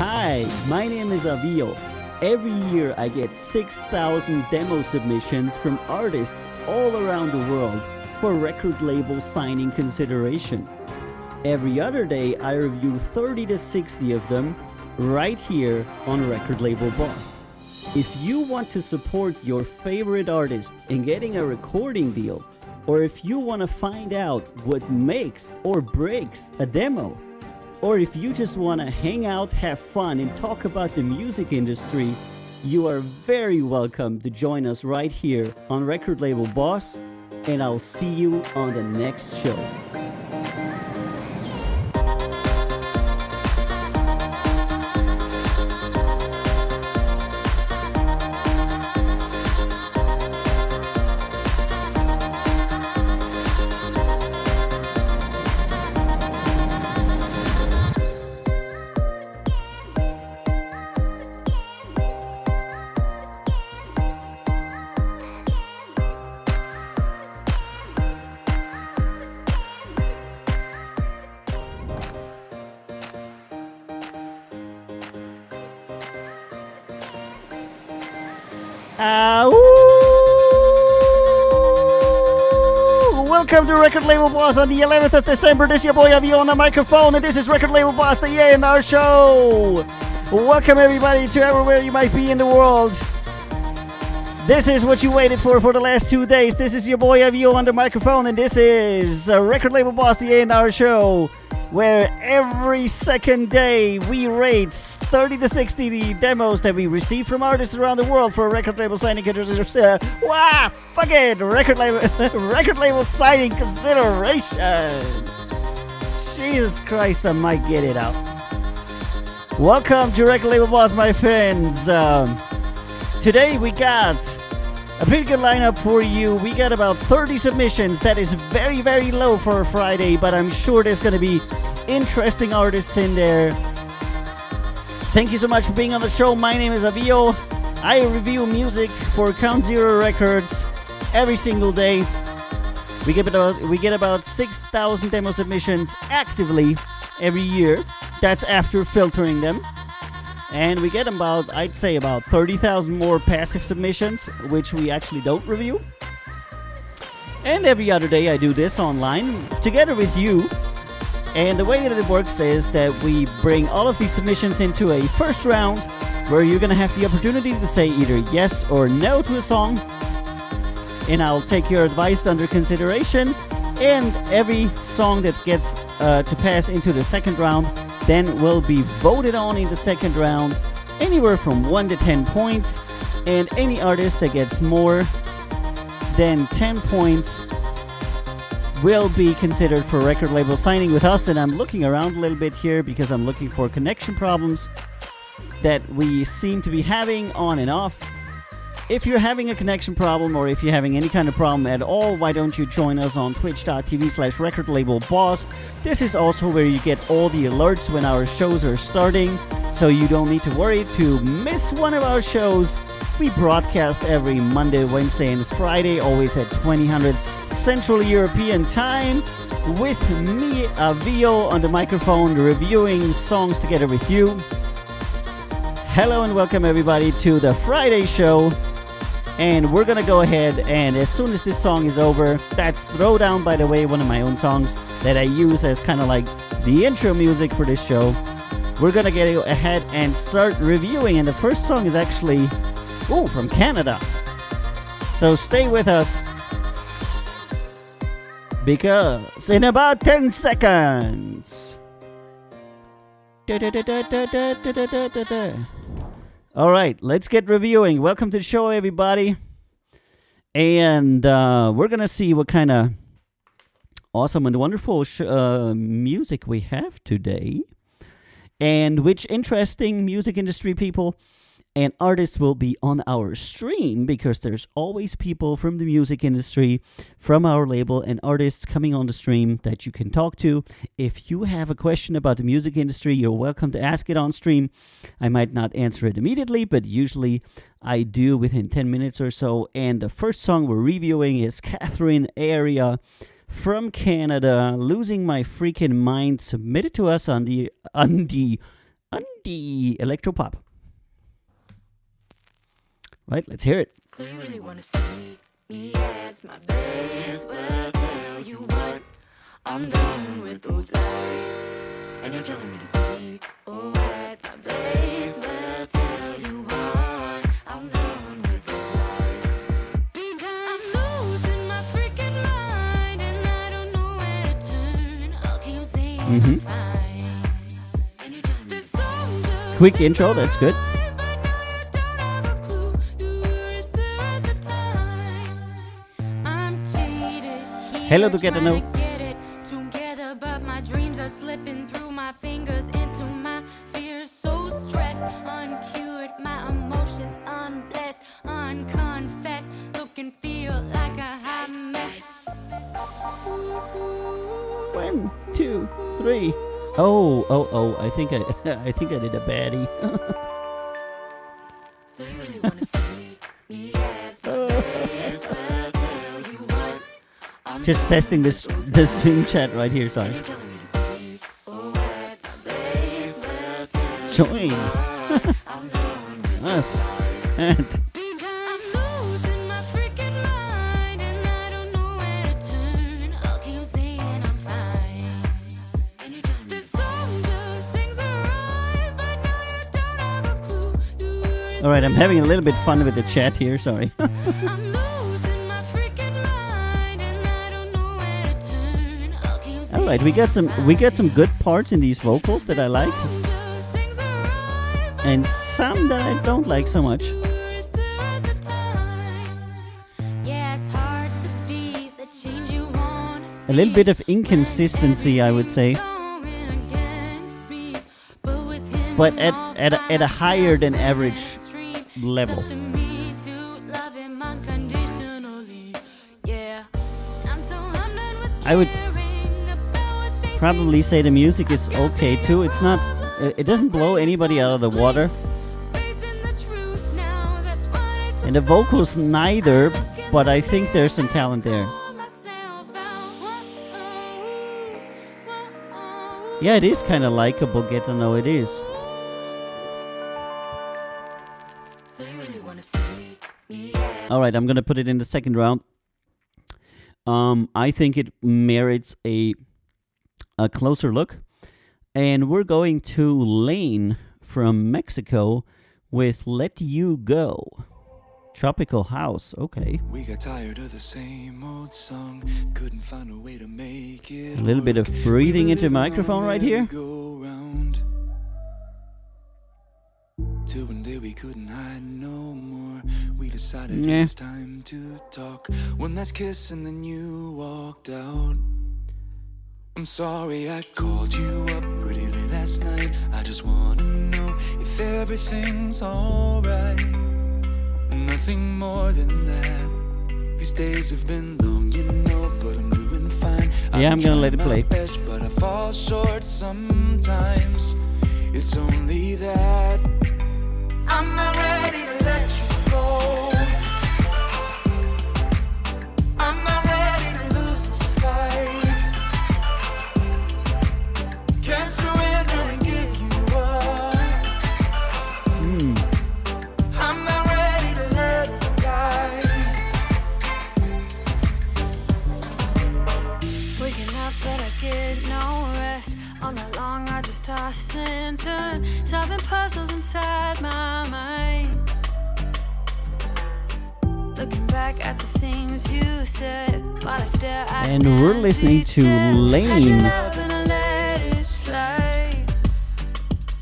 Hi, my name is AViiO. Every year I get 6,000 demo submissions from artists all around the world for record label signing consideration. Every other day I review 30 to 60 of them right here on Record Label Boss. If you want to support your favorite artist in getting a recording deal, or if you want to find out what makes or breaks a demo, or if you just want to hang out, have fun, and talk about the music industry, you are very welcome to join us right here on Record Label Boss, and I'll see you on the next show. Welcome to Record Label Boss on the 11th of December. This is your boy AViiO on the microphone, and this is Record Label Boss, the A&R show. Welcome everybody to everywhere you might be in the world. This is what you waited for the last 2 days. This is your boy AViiO on the microphone, and this is Record Label Boss, the A&R show, where every second day we rate 30 to 60 the demos that we receive from artists around the world for record label signing consideration. Record label signing consideration. Jesus Christ, I might get it out. Welcome to Record Label Boss, my friends. Today we got a pretty good lineup for you. We got about 30 submissions. That is very, very low for a Friday, but I'm sure there's going to be interesting artists in there. Thank you so much for being on the show. My name is AViiO. I review music for Count Zero Records every single day. We get about 6,000 demo submissions actively every year. That's after filtering them. And we get I'd say about 30,000 more passive submissions, which we actually don't review. And every other day I do this online together with you. And the way that it works is that we bring all of these submissions into a first round where you're going to have the opportunity to say either yes or no to a song. And I'll take your advice under consideration. And every song that gets to pass into the second round then will be voted on in the second round, anywhere from 1 to 10 points. And any artist that gets more than 10 points will be considered for record label signing with us. And I'm looking around a little bit here because I'm looking for connection problems that we seem to be having on and off. If you're having a connection problem, or if you're having any kind of problem at all, why don't you join us on twitch.tv/recordlabelboss. This is also where you get all the alerts when our shows are starting, so you don't need to worry to miss one of our shows. We broadcast every Monday, Wednesday, and Friday, always at 2000 Central European Time, with me, AViiO, on the microphone, reviewing songs together with you. Hello and welcome everybody to the Friday show. And we're gonna go ahead, and as soon as this song is over, that's Throwdown, by the way, one of my own songs that I use as kind of like the intro music for this show. We're gonna get ahead and start reviewing, and the first song is actually from Canada. So stay with us, because in about 10 seconds. All right, let's get reviewing. Welcome to the show, everybody. And we're going to see what kind of awesome and wonderful music we have today, and which interesting music industry people and artists will be on our stream, because there's always people from the music industry, from our label, and artists coming on the stream that you can talk to. If you have a question about the music industry, you're welcome to ask it on stream. I might not answer it immediately, but usually I do within 10 minutes or so. And the first song we're reviewing is Catherine Area from Canada, Losing My Freaking Mind, submitted to us on the indie electropop. Right, let's hear it. Clearly wanna see me as my best, but I tell you what, I'm done with those lies. And you're telling me to be at my best, but I tell you what, I'm done with those lies. Because I'm losing my freaking mind, and I don't know where to turn. I'll keep saying I'm fine. And you're telling me to Quick intro, that's good. Hello to get to know. Get it together, but my dreams are slipping through my fingers into my fears. So stressed, uncured, my emotions unblessed, unconfessed. Look and feel like a hot mess. 1, 2, 3. Oh! I think I did a baddie. They really wanna see me as my best, but I tell you what, I'm Just testing this stream chat right here. Sorry. telling me to be at my best, but I tell you Join I'm done with us. And Because I'm losing my freaking mind, and I don't know where to turn. I'll keep saying I'm fine. There's some good things are right, but now you don't have a clue. all right, I'm having a little bit fun with the chat here. Sorry. I'm losing my freaking mind, and I don't know where to turn. I'll keep saying All right, we got some good parts in these vocals that I like, some good things are right, but and some that I don't like so much. yeah, it's hard to be the change you want to see. A little bit of inconsistency, I would say, but at a higher than average level. I would probably say the music is okay too. It's not. It doesn't blow anybody out of the water, and the vocals neither. But I think there's some talent there. Yeah, it is kind of likable. Get to know it is. All right, I'm gonna put it in the second round. I think it merits a closer look, and we're going to Lane from Mexico with "Let You Go." Tropical house, okay. We got tired of the same old song, couldn't find a way to make it. A little bit of breathing into the microphone right here. Go round. Till one day we couldn't hide no more. We decided Yeah. it was time to talk. One last kiss and then you walked out. I'm sorry I called you up pretty late last night. I just wanna know if everything's alright. Nothing more than that. These days have been long, you know, but I'm doing fine. Yeah, I'm gonna let it play. Best, but I fall short sometimes. It's only that I'm not ready to let you go. I'm not ready to lose this fight. Can't surrender and give you up. I'm not ready to let it die. Waking up but I get no rest. All night long I just toss and turn, solving puzzles inside my mind. Looking back at the things you said, but I stare at And we're listening to Lane. I let it slide.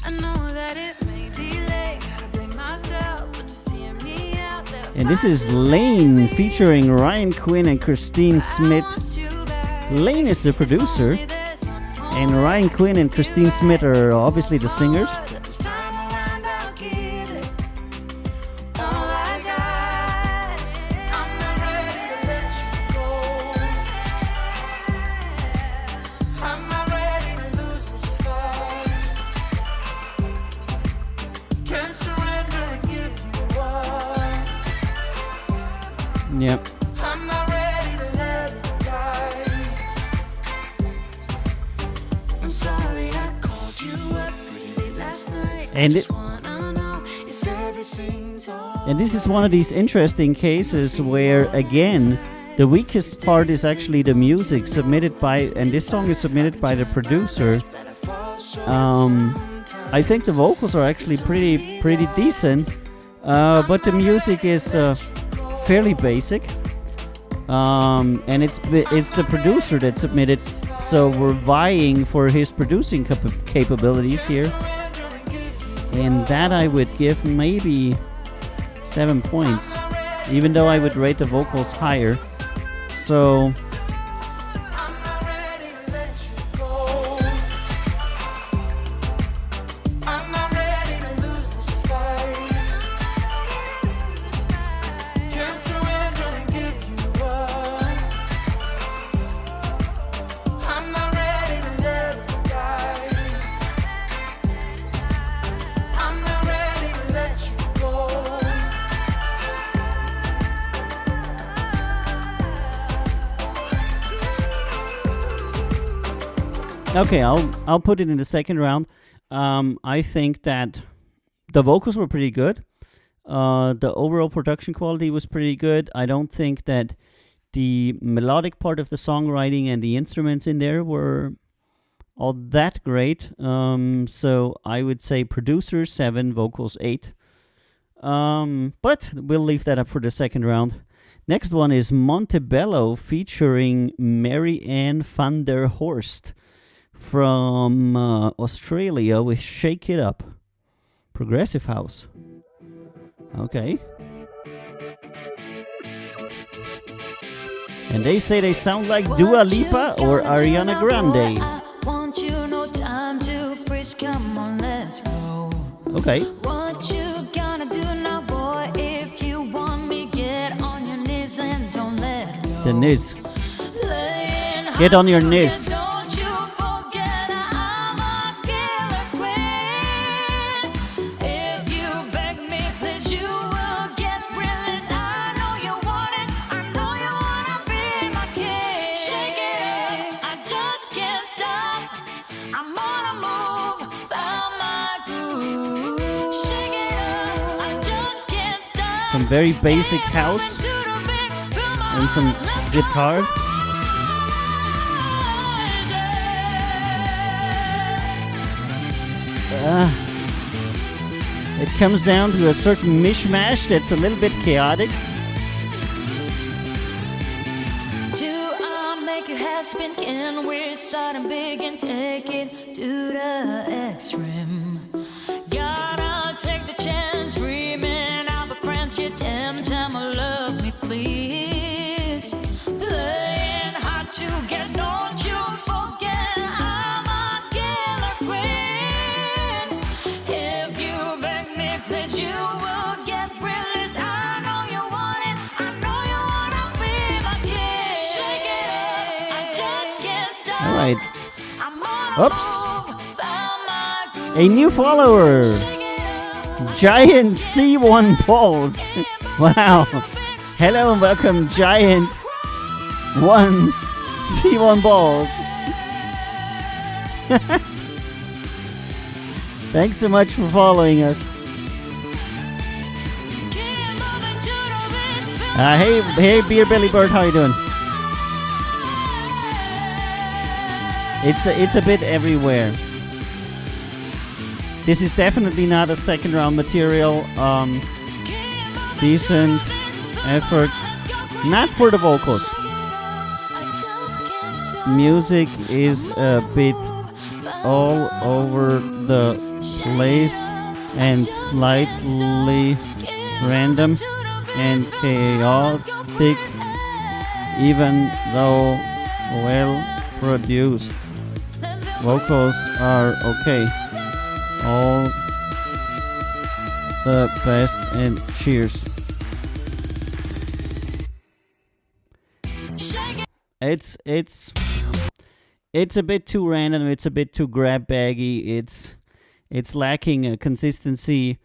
I know that it may be late, gotta blame myself, but just seeing me out there. And this is Lane featuring Ryan Quinn and Christine Smith. Lane is the producer, and Ryan Quinn and Christine Smith are obviously the singers. This time around I'll give it all I got. I'm not ready to let you go. I'm not ready to lose this fight. Can't surrender and give you up. Yep. I'm not ready to let it die. I'm sorry I called you up pretty late last And just wanna know if everything's alright. And this is one of these interesting cases where, again, the weakest part is actually the music submitted by, and this song is submitted by the producer. I think the vocals are actually pretty decent, but the music is fairly basic. And it's the producer that submitted, so we're vying for his producing capabilities here. And that I would give maybe 7 points, even though I would rate the vocals higher. So okay, I'll put it in the second round. I think that the vocals were pretty good. The overall production quality was pretty good. I don't think that the melodic part of the songwriting and the instruments in there were all that great. So I would say producer 7, vocals 8. But we'll leave that up for the second round. Next one is Montebello featuring Mary Ann van der Horst from Australia with Shake It Up. Progressive house. Okay. And they say they sound like Dua Lipa or Ariana Grande. Okay. What you gonna do now, boy? If you want me, get on your knees and don't let go. The knees. Get on your knees. Don't you forget I'm a killer queen. If you beg me, please, you will get released. I know you want it. I know you wanna be my king. Shake it up. I just can't stop. I'm on a move. Found my groove. Shake it up. I just can't stop. Some very basic house and some guitar. It comes down to a certain mishmash that's a little bit chaotic. To make your head spin, can we start and big and take it to the extreme? Gotta take the chance, dreaming I'll be friends. You time love me, please. Playing hard to get, don't you forget I'm a killer queen. If you beg me, please, you will get released. I know you want it. I know you wanna be my king. Shake it up. I just can't stop. All right. I'm on Oops. move, found my groove. A new follower. Giant C1 Balls. Wow. Hello and welcome, Giant 1 C1 Balls. Thanks so much for following us. Hey, Beer Belly Bird, how you doing? It's a bit everywhere. This is definitely not a second round material. Decent effort. Not for the vocals. Music is a bit all over the place and slightly random and chaotic, even though well produced. Vocals are okay. All the best and cheers. It's a bit too random. It's a bit too grab baggy. It's lacking a consistency.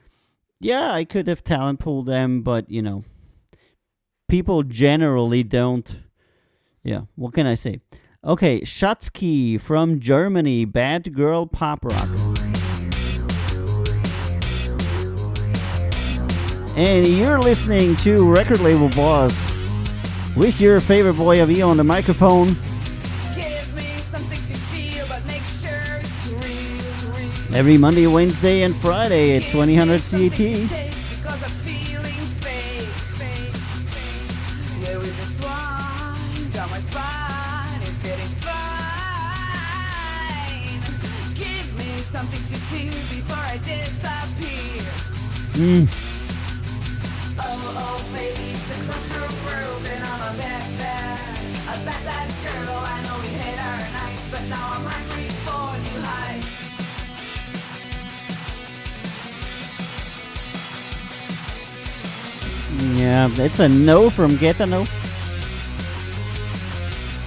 Yeah, I could have talent pooled them, but you know, people generally don't. Yeah, what can I say? Okay, Schatzky from Germany, Bad Girl Pop Rock. And you're listening to Record Label Boss with your favorite boy AViiiO on the microphone. Give me something to feel, but make sure it's real. Every Monday, Wednesday, and Friday at 2000 CAT. Because I'm feeling fake. Yeah, with this one down my spine, it's getting fine. Give me something to feel before I disappear. Oh, baby, it's a cruel world, and I'm a bad girl. I know we had our nights, but now I'm hungry for new heights. Yeah, that's a no from Get a No.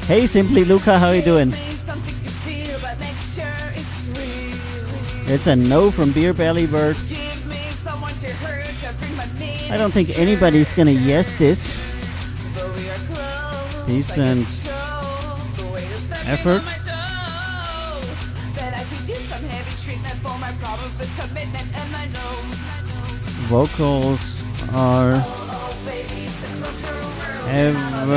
Hey, Simply Luca, how you doing? Give me something to feel, but make sure it's real. It's a no from Beer Belly Bird. Give me someone to hurt, to bring my needs. I don't think anybody's gonna yes this. Though we are close, Decent I guess it shows the way to step effort. on my toes. That I could do some heavy treatment for my problems with commitment and my nose. Vocals are Oh, baby, it's a cruel world, and I'm a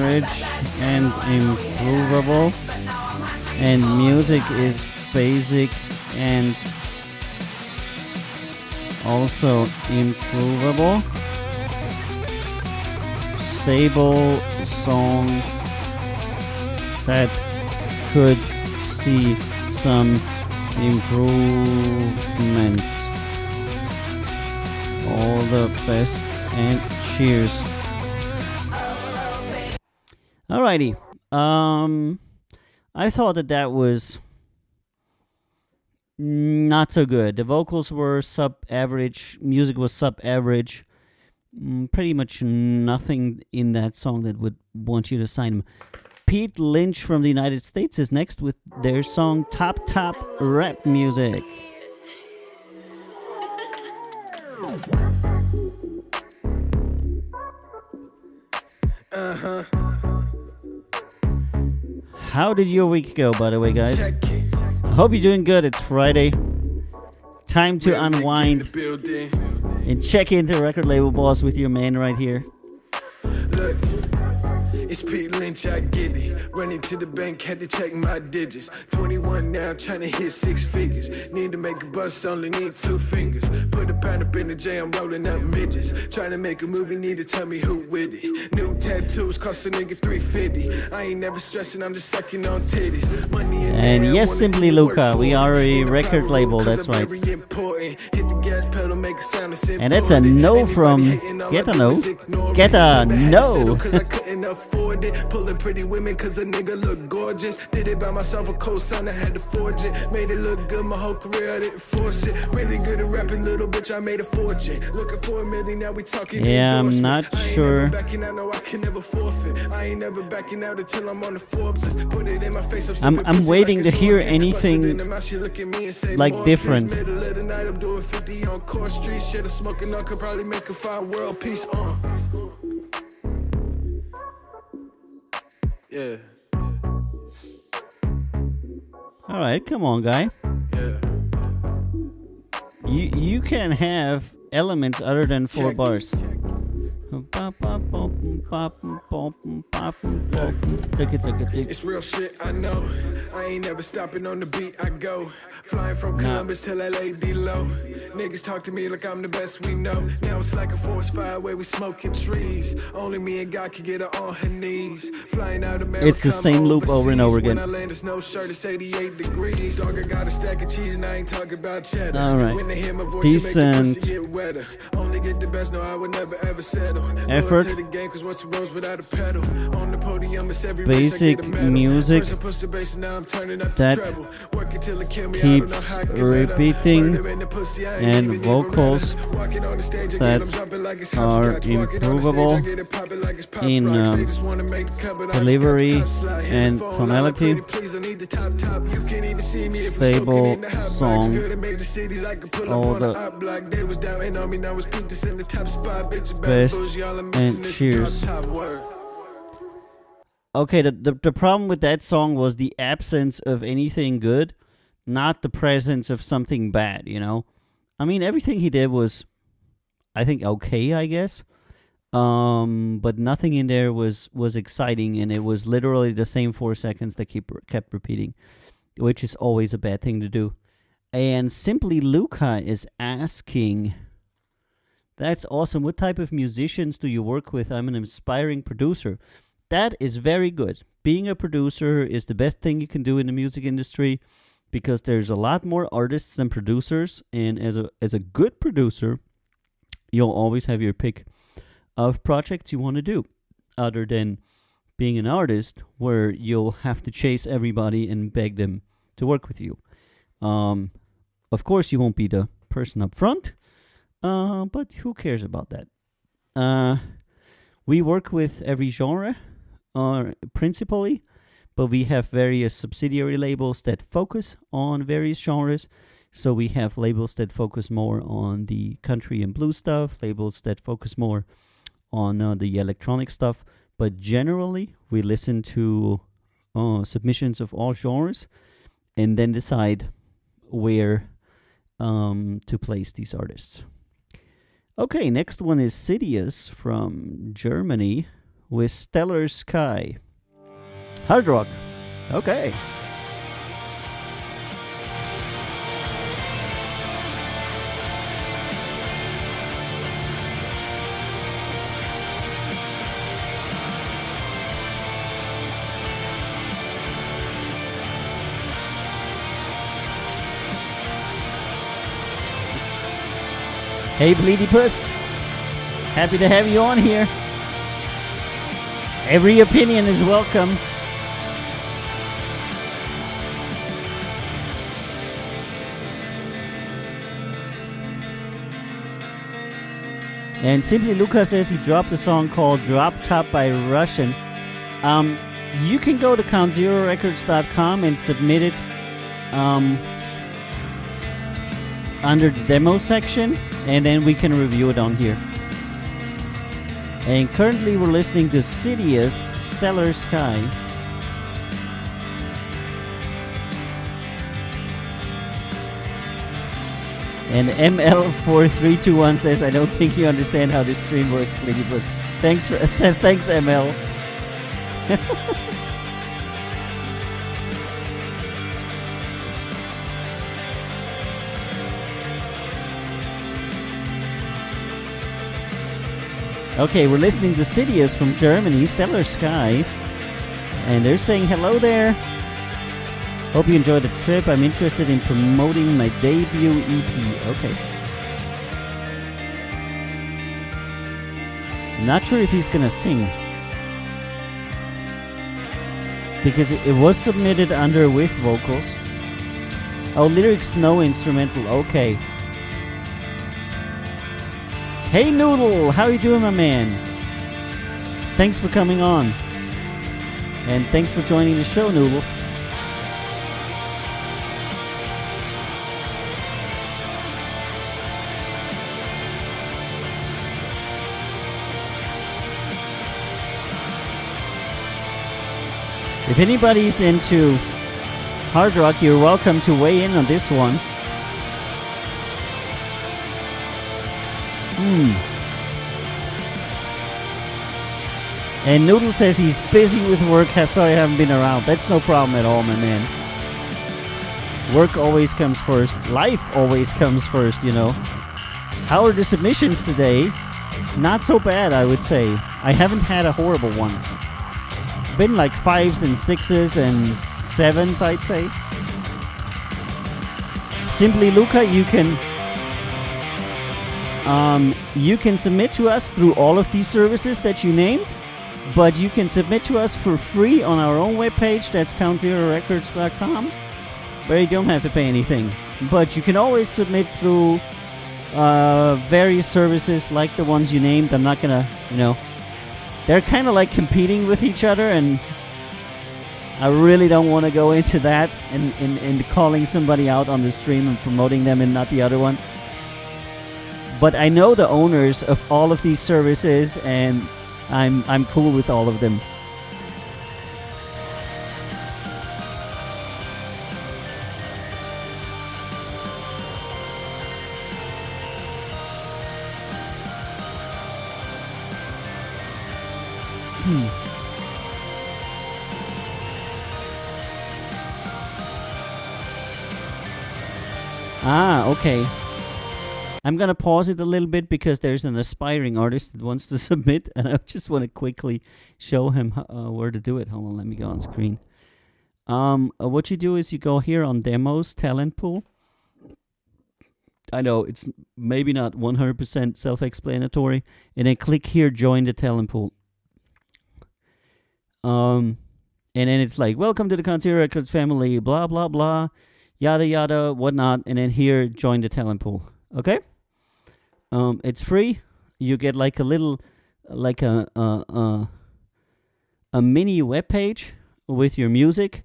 average and improvable. but now I'm hungry And for music new is basic and also improvable. Stable song that could see some improvements. All the best and cheers. Alrighty. I thought that was not so good. The vocals were sub-average. Music was sub-average. Pretty much nothing in that song that would want you to sign him. Pete Lynch from the United States is next with their song Top Rap Music. How did your week go, by the way, guys? I hope you're doing good. It's Friday. Time to unwind and check into Record Label Boss with your man right here. Look, it's Pete Lynch, I get it. Running to the bank, had to check my digits. 21 now, trying to hit 6 figures. Need to make a bust, only need 2 fingers. Put a pound up in the J, I'm rolling up midgets. Trying to make a movie, need to tell me who with it. New tattoos cost a nigga $350. I ain't never stressing, I'm just sucking on titties. Money in And there, I yes, wanna Simply see it work Luca, we for are it. a Ain't record viral, label, 'cause that's I'm right. very important. Hit the gas pedal, make a sound that's And that's a no from Get a No. Get a no. Cause I couldn't afford it. Pulling pretty women cause a nigga look gorgeous. Did it by myself, a co-sign, I had to forge it. Made it look good my whole career, I didn't force it. Really good at rapping, little bitch, I made a fortune. Looking for a million, now we talking Yeah, I'm not endorsements. I ain't sure. never backing out, no, I can never forfeit. I ain't never backing out until I'm on the Forbes list. Put it in my face, I'm waiting to hear anything like different. Middle of the night, I'm doing 50 on Court Street. Shit, I'm smoking on, could probably make a fine world peace. Yeah. All right, come on, guy. Yeah. You can have elements other than 4 bars. It's real shit, I know. I ain't never stopping on the beat, I go. Flying from Columbus till LA below. Niggas talk to me like I'm the best we know. Now it's like a forest fire where we smoking trees. Only me and God can get her on her knees. Flying out America. It's the same loop over and over again. When I land, there's no shirt, it's 88 degrees. Dog, I got a stack of cheese and I ain't talking about cheddar. All right. When they hear my voice, Decent. it make the pussy get wetter. Only get the best, no, I would never ever settle. Effort. To the game, cause once it rolls without a pedal. On the podium, it's every Basic music that keeps repeating, and vocals that are improvable in delivery and tonality. Stable song. All the best and cheers. Okay, the problem with that song was the absence of anything good, not the presence of something bad, you know? I mean, everything he did was I think, okay, I guess. But nothing in there was exciting, and it was literally the same 4 seconds that kept repeating, which is always a bad thing to do. And Simply Luca is asking, that's awesome. What type of musicians do you work with? I'm an aspiring producer. That is very good. Being a producer is the best thing you can do in the music industry, because there's a lot more artists than producers, and as a good producer, you'll always have your pick of projects you want to do, other than being an artist where you'll have to chase everybody and beg them to work with you. Of course, you won't be the person up front, but who cares about that? We work with every genre, principally, but we have various subsidiary labels that focus on various genres. So we have labels that focus more on the country and blues stuff, labels that focus more on the electronic stuff. But generally, we listen to submissions of all genres and then decide where to place these artists. Okay, next one is Sidious from Germany with Stellar Sky. Hard rock. Okay. Hey, Bleedy Puss. Happy to have you on here. Every opinion is welcome. And Simply Luca says he dropped a song called Drop Top by Russian. You can go to countzerorecords.com and submit it under the demo section, and then we can review it on here. And currently we're listening to Sidious, Stellar Sky. And ML4321 says, I don't think you understand how this stream works, Platypus. Thanks, ML. Okay, we're listening to Sidious from Germany, Stellar Sky. And they're saying hello there. Hope you enjoyed the trip. I'm interested in promoting my debut EP. Okay. Not sure if he's gonna sing, because it was submitted under with vocals. Oh, lyrics, no instrumental. Okay. Hey Noodle, how you doing, my man? Thanks for coming on. And thanks for joining the show, Noodle. If anybody's into hard rock, you're welcome to weigh in on this one. And Noodle says he's busy with work. Sorry I haven't been around. That's no problem at all, my man. Work always comes first. Life always comes first, you know. How are the submissions today? Not so bad, I would say. I haven't had a horrible one. Been like 5s and 6s and 7s, I'd say. Simply Luca, you can submit to us through all of these services that you named, but you can submit to us for free on our own webpage. That's countzerorecords.com, where you don't have to pay anything. But you can always submit through various services like the ones you named. I'm not gonna, they're kind of like competing with each other, and I really don't want to go into that and calling somebody out on the stream and promoting them and not the other one. But I know the owners of all of these services, and I'm cool with all of them. Okay. I'm gonna pause it a little bit because there's an aspiring artist that wants to submit, and I just want to quickly show him where to do it. Hold on, let me go on screen. What you do is you go here on Demos, Talent Pool. I know it's maybe not 100% self-explanatory, and then click here, Join the Talent Pool. And then it's like, welcome to the Concierge Records family, blah, blah, blah, yada, yada, whatnot, and then here, join the talent pool, okay? It's free. You get like a little, like a mini web page with your music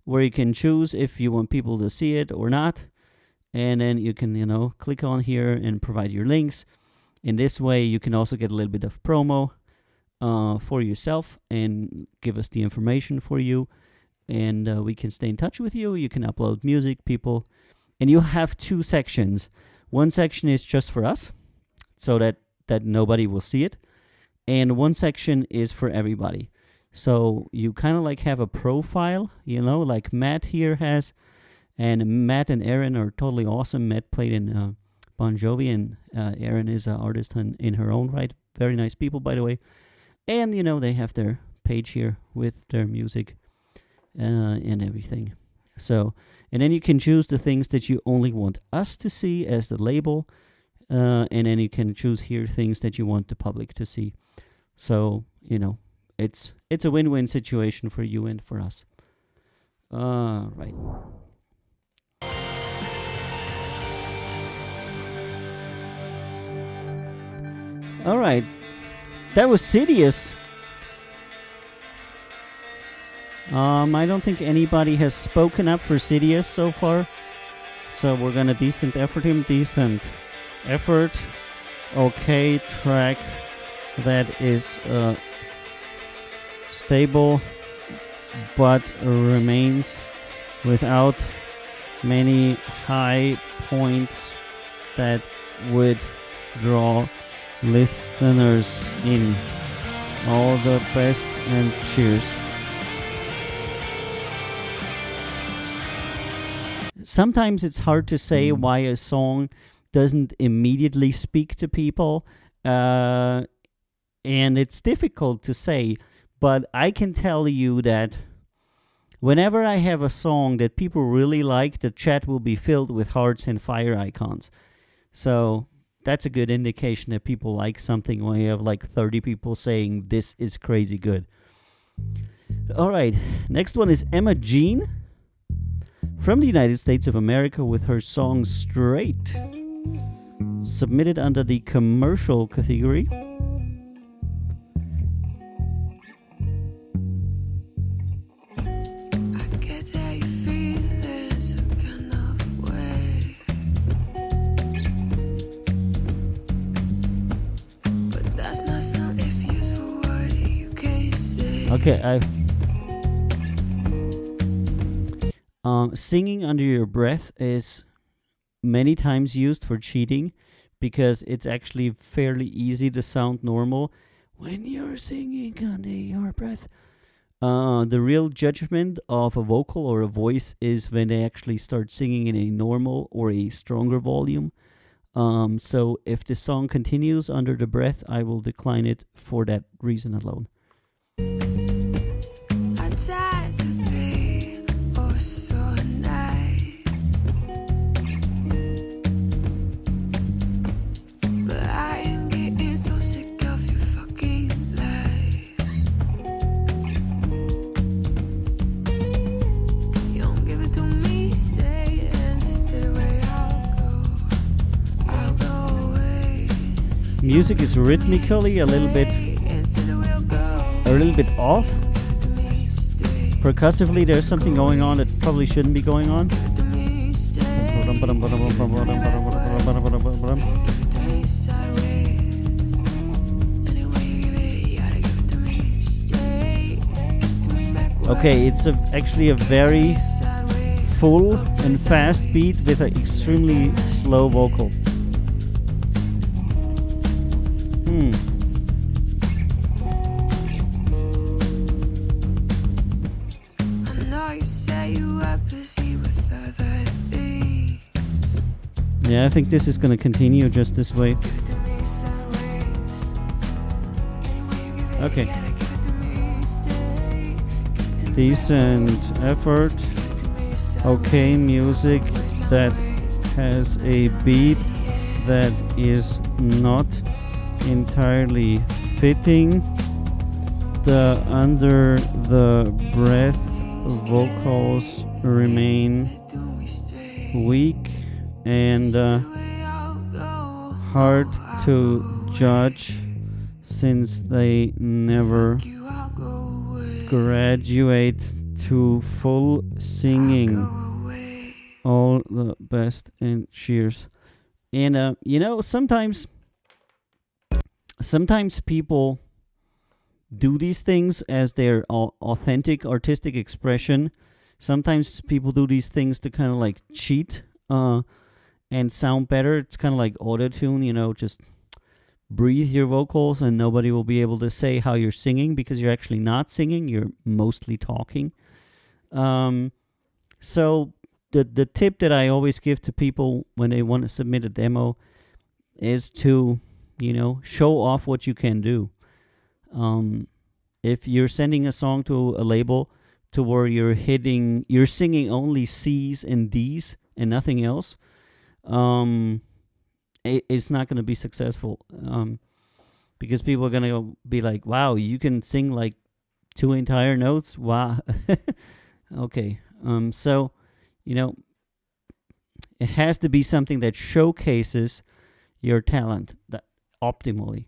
where you can choose if you want people to see it or not. And then you can, click on here and provide your links. In this way, you can also get a little bit of promo for yourself and give us the information for you. And we can stay in touch with you. You can upload music, people. And you have two sections. One section is just for us, so that nobody will see it. And one section is for everybody. So you kind of like have a profile, like Matt here has. And Matt and Aaron are totally awesome. Matt played in Bon Jovi, and Aaron is an artist in her own right. Very nice people, by the way. And, they have their page here with their music and everything. So, and then you can choose the things that you only want us to see as the label. And then you can choose here things that you want the public to see. So, it's a win-win situation for you and for us. Right. All right. That was Sidious. I don't think anybody has spoken up for Sidious so far. So we're gonna decent effort him. Decent effort. Okay, track that is stable but remains without many high points that would draw listeners in. All the best and cheers. Sometimes it's hard to say why a song doesn't immediately speak to people, and it's difficult to say, but I can tell you that whenever I have a song that people really like, the chat will be filled with hearts and fire icons. So that's a good indication that people like something when you have like 30 people saying this is crazy good. All right, next one is Emma Jean from the United States of America with her song Straight, submitted under the commercial category. Okay, singing under your breath is many times used for cheating because it's actually fairly easy to sound normal when you're singing under your breath. The real judgment of a vocal or a voice is when they actually start singing in a normal or a stronger volume. So if the song continues under the breath, I will decline it for that reason alone. I tried to be oh so nice, but I ain't getting so sick of your fucking lies. You don't give it to me straight, and stay away I'll go away. Music is rhythmically a little bit off. Percussively, there's something going on that probably shouldn't be going on. Okay, it's actually a very full and fast beat with an extremely slow vocal. Yeah, I think this is gonna continue just this way. Give it to me sideways. Anyway you give it, Okay. you gotta give it to me. Stay. Give it to me Decent effort. Okay, music that has a beat that is not entirely fitting. The under the breath vocals remain weak and hard to judge since they never graduate to full singing. All the best and cheers. And sometimes people do these things as their authentic artistic expression. Sometimes people do these things to kind of like cheat and sound better. It's kind of like auto-tune, just breathe your vocals and nobody will be able to say how you're singing because you're actually not singing, you're mostly talking. So the tip that I always give to people when they want to submit a demo is to, show off what you can do. If you're sending a song to a label to where you're singing only C's and D's and nothing else, it's not going to be successful. Because people are going to be like, wow, you can sing like 2 entire notes? Wow. Okay. So, it has to be something that showcases your talent optimally.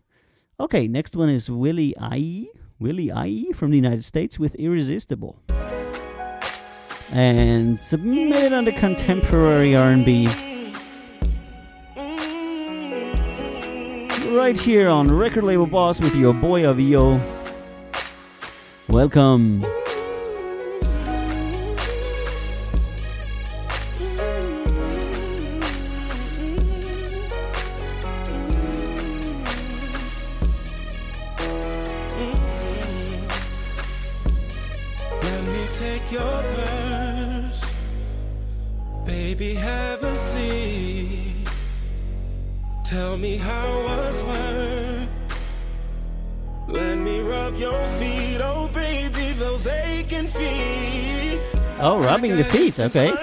Okay, next one is Willie I from the United States with Irresistible. And submitted under contemporary R&B. Right here on Record Label Boss with your boy AViiO. Welcome. Let me take your purse, baby, have a seat. Tell me how was worth. Let me rub your feet, oh baby, those aching feet. Oh, rubbing the feet, okay.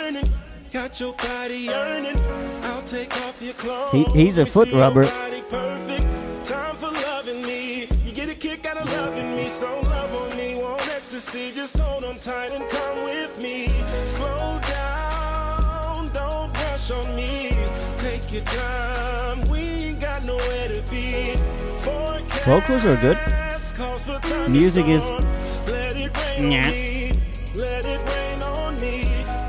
Got your body yearning. I'll take off your clothes. He's a foot rubber. Perfect. Time for loving me. You get a kick out of loving me, so love on me. Want ecstasy, just hold on tight and come with me. Slow down, don't rush on me. Take your time, we ain't got nowhere to be. Vocals are good. Music is Let it rain on me. Let it rain on me.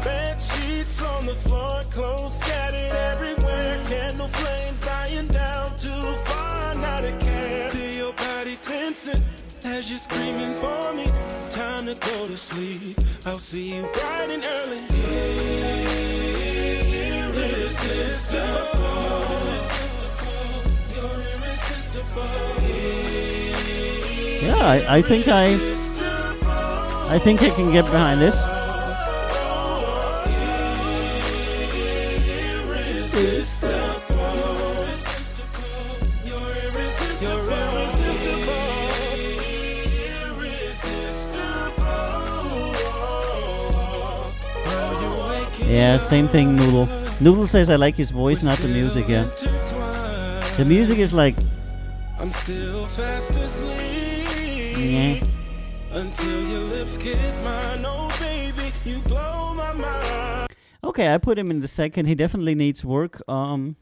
Bed sheets on the floor, clothes scattered everywhere. Candle flames dying down too far, not a care. Feel your body tensing as you're screaming for me. Time to go to sleep. I'll see you bright and early. Irresistible. You're irresistible. Yeah, I think I can get behind this. Yeah, same thing, Noodle. Noodle says I like his voice, not the music, yeah. The music is like... I'm still fast asleep. Yeah. Until your lips kiss mine, oh baby, you blow my mind. Okay, I put him in the second. He definitely needs work. But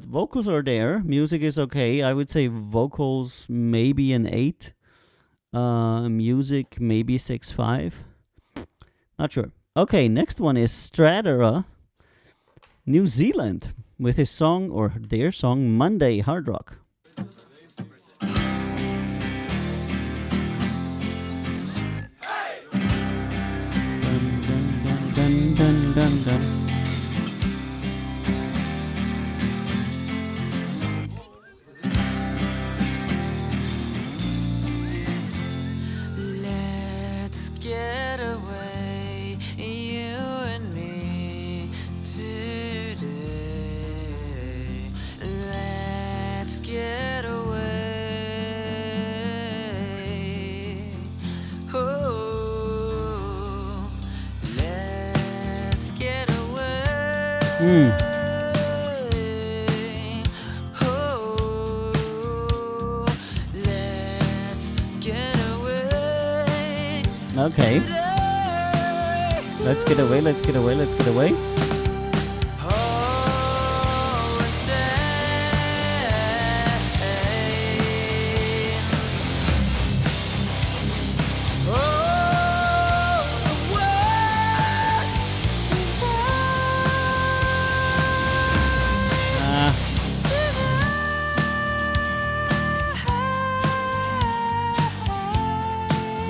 vocals are there. Music is okay. I would say vocals maybe an 8. Music maybe 6.5. Not sure. Okay, next one is Stratera, New Zealand, with his song, or their song, Monday Hard Rock. Dun, dun, dun, dun. Let's get away, you and me, today. Let's get away. Okay. Let's get away, let's get away, let's get away.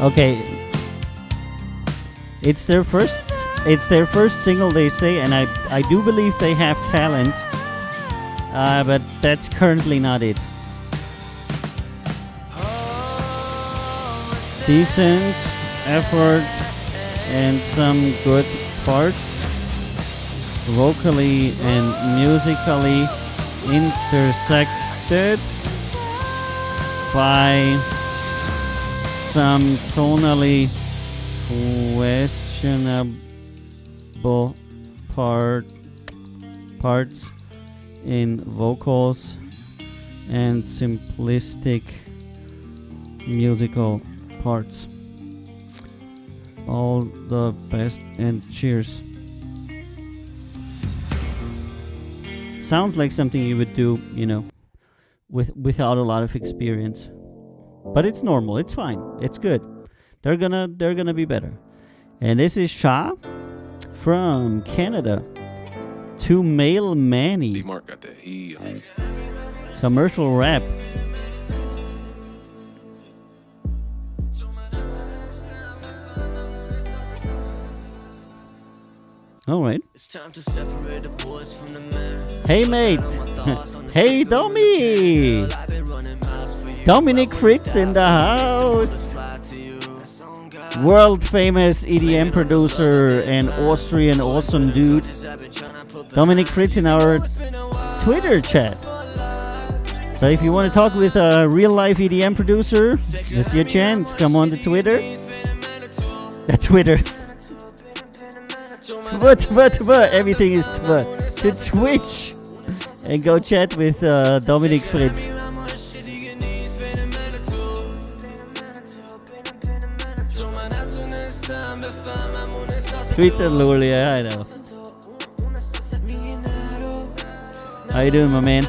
Okay. It's their first single, they say, and I do believe they have talent. But that's currently not it. Decent effort and some good parts, vocally and musically intersected by some tonally questionable parts in vocals and simplistic musical parts. All the best and cheers. Sounds like something you would do, without a lot of experience. But it's normal, it's fine, it's good. They're gonna be better. And this is Sha from Canada. To Male Manny. Mark got that. He Commercial rap. All right. It's time to separate the boys from the men. Hey mate. Hey Domi. Dominic Fritz in the house. World famous EDM producer and Austrian awesome dude. Dominic Fritz in our Twitter chat. So if you want to talk with a real life EDM producer, this is your chance. Come on to Twitter. Twitter. Everything is to Twitch. And go chat with Dominic Fritz. Twitter lol, yeah, I know. How you doing, my man?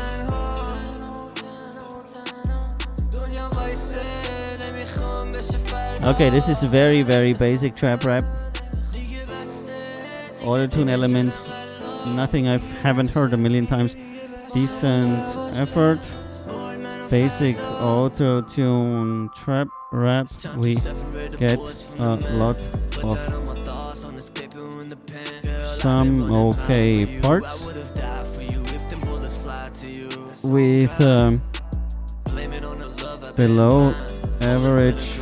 Okay, this is very, very basic trap rap. Auto-tune elements, nothing I haven't heard a million times. Decent effort. Basic auto-tune trap rap. We get a lot of some okay parts with below average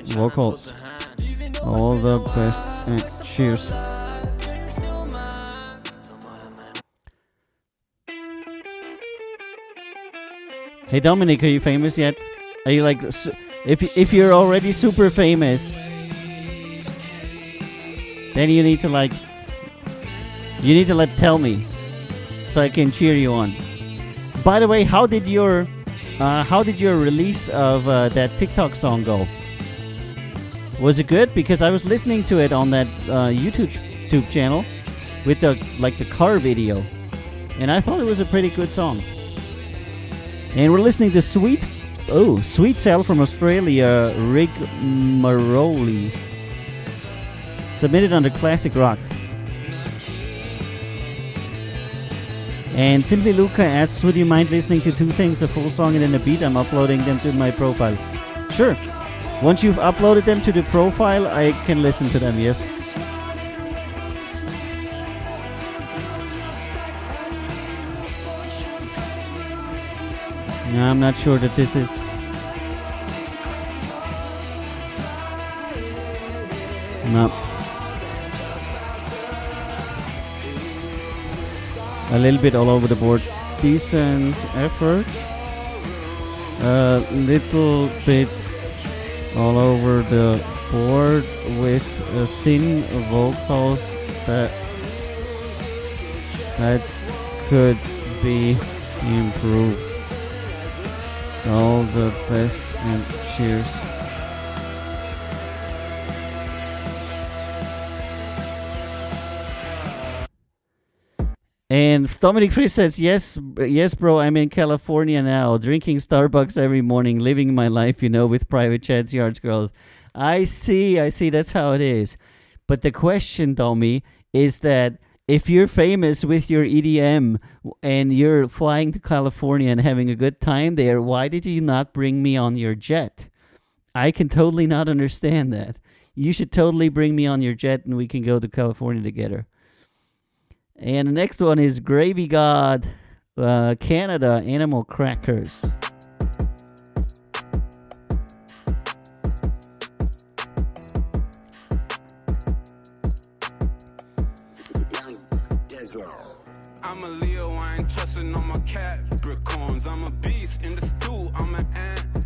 vocals. All the best and cheers. Hey Dominic, are you famous yet? Are you like, if you're already super famous, then you need to tell me so I can cheer you on. By the way, how did your release of that TikTok song go? Was it good? Because I was listening to it on that YouTube channel with the car video, and I thought it was a pretty good song. And we're listening to Sweet Cell from Australia, Rig Maroli. Submitted under Classic Rock. And Simply Luca asks, would you mind listening to two things, a full song and then a beat? I'm uploading them to my profiles. Sure. Once you've uploaded them to the profile, I can listen to them, yes. No, I'm not sure that this is. No. A little bit all over the board. Decent effort. A little bit all over the board with thin vocals that That could be improved. All the best and cheers. And Dominic Chris says, yes, bro, I'm in California now, drinking Starbucks every morning, living my life, with private chats, yards, girls. I see, that's how it is. But the question, Domi, is that if you're famous with your EDM and you're flying to California and having a good time there, why did you not bring me on your jet? I can totally not understand that. You should totally bring me on your jet and we can go to California together. And the next one is Gravy God, Canada, Animal Crackers. I'm a Leo, I ain't trusting on my Capricorns. I'm a beast in the stew, I'm an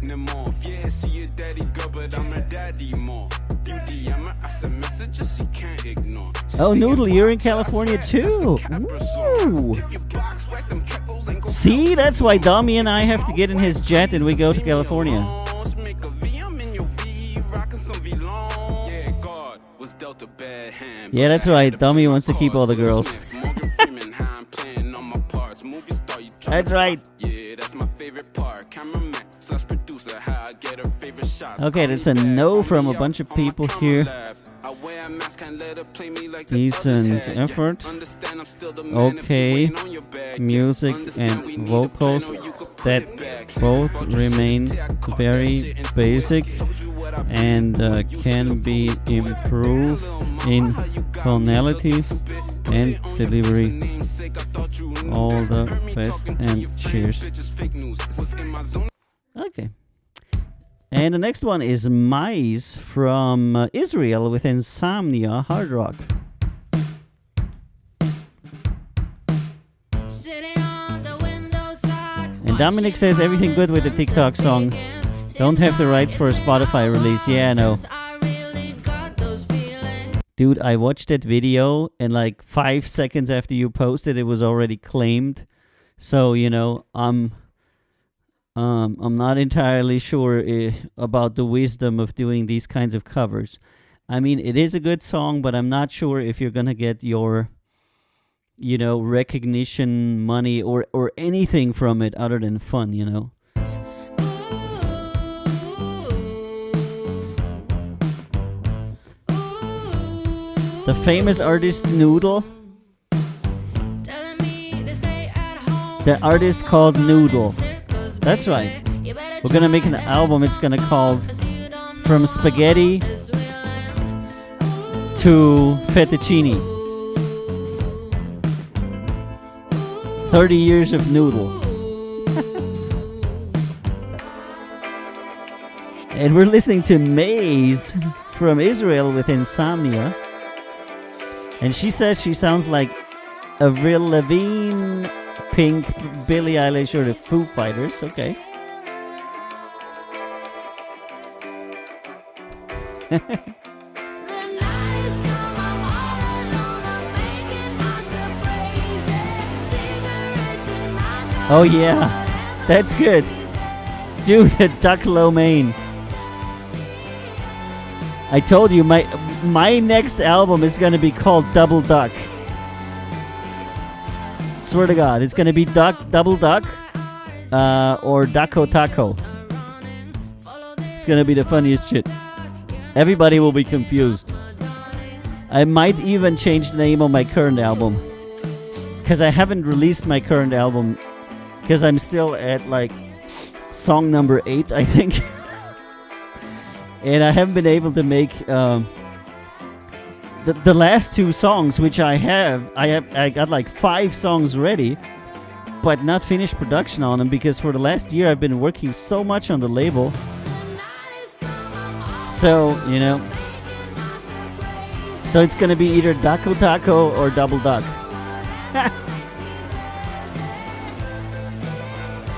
animal. Yeah, see your daddy girl, but I'm a daddy more. You DM her, I send messages you can't ignore. Oh, Noodle, you're in California too. Ooh. See, that's why Dami and I have to get in his jet and we go to California. Yeah, that's right. Dami wants to keep all the girls. That's right. Yeah, that's my favorite part. Cameraman slash producer, how I get her favorite shots. Okay, that's a no from a bunch of people here. Decent effort. Okay, music and vocals that both remain very basic and can be improved in tonality and delivery. All the best and cheers. Okay. And the next one is Mais from Israel with Insomnia Hard Rock. And Dominic says everything good with the TikTok song. Don't have the rights for a Spotify release. Yeah, I know. Dude, I watched that video and like 5 seconds after you posted it was already claimed. So, I'm not entirely sure about the wisdom of doing these kinds of covers. I mean, it is a good song, but I'm not sure if you're going to get your, recognition, money, or anything from it other than fun, The famous artist Noodle. The artist called Noodle. That's right. We're gonna make an album. It's gonna called From Spaghetti to Fettuccine. 30 years of Noodle. And we're listening to Mais from Israel with Insomnia. And she says she sounds like Avril Lavigne, Pink, Billie Eilish, or the Foo Fighters. Okay. Oh yeah, that's good. Do the duck lo mein. I told you my next album is gonna be called Double Duck. Swear to God, it's gonna be Double Duck, or Daco Taco. It's gonna be the funniest shit. Everybody will be confused. I might even change the name of my current album, because I haven't released my current album, because I'm still at like song number 8, I think. And I haven't been able to make the last 2 songs, which I got like 5 songs ready, but not finished production on them, because for the last year I've been working so much on the label. So, so it's gonna be either Daco Taco or Double Duck.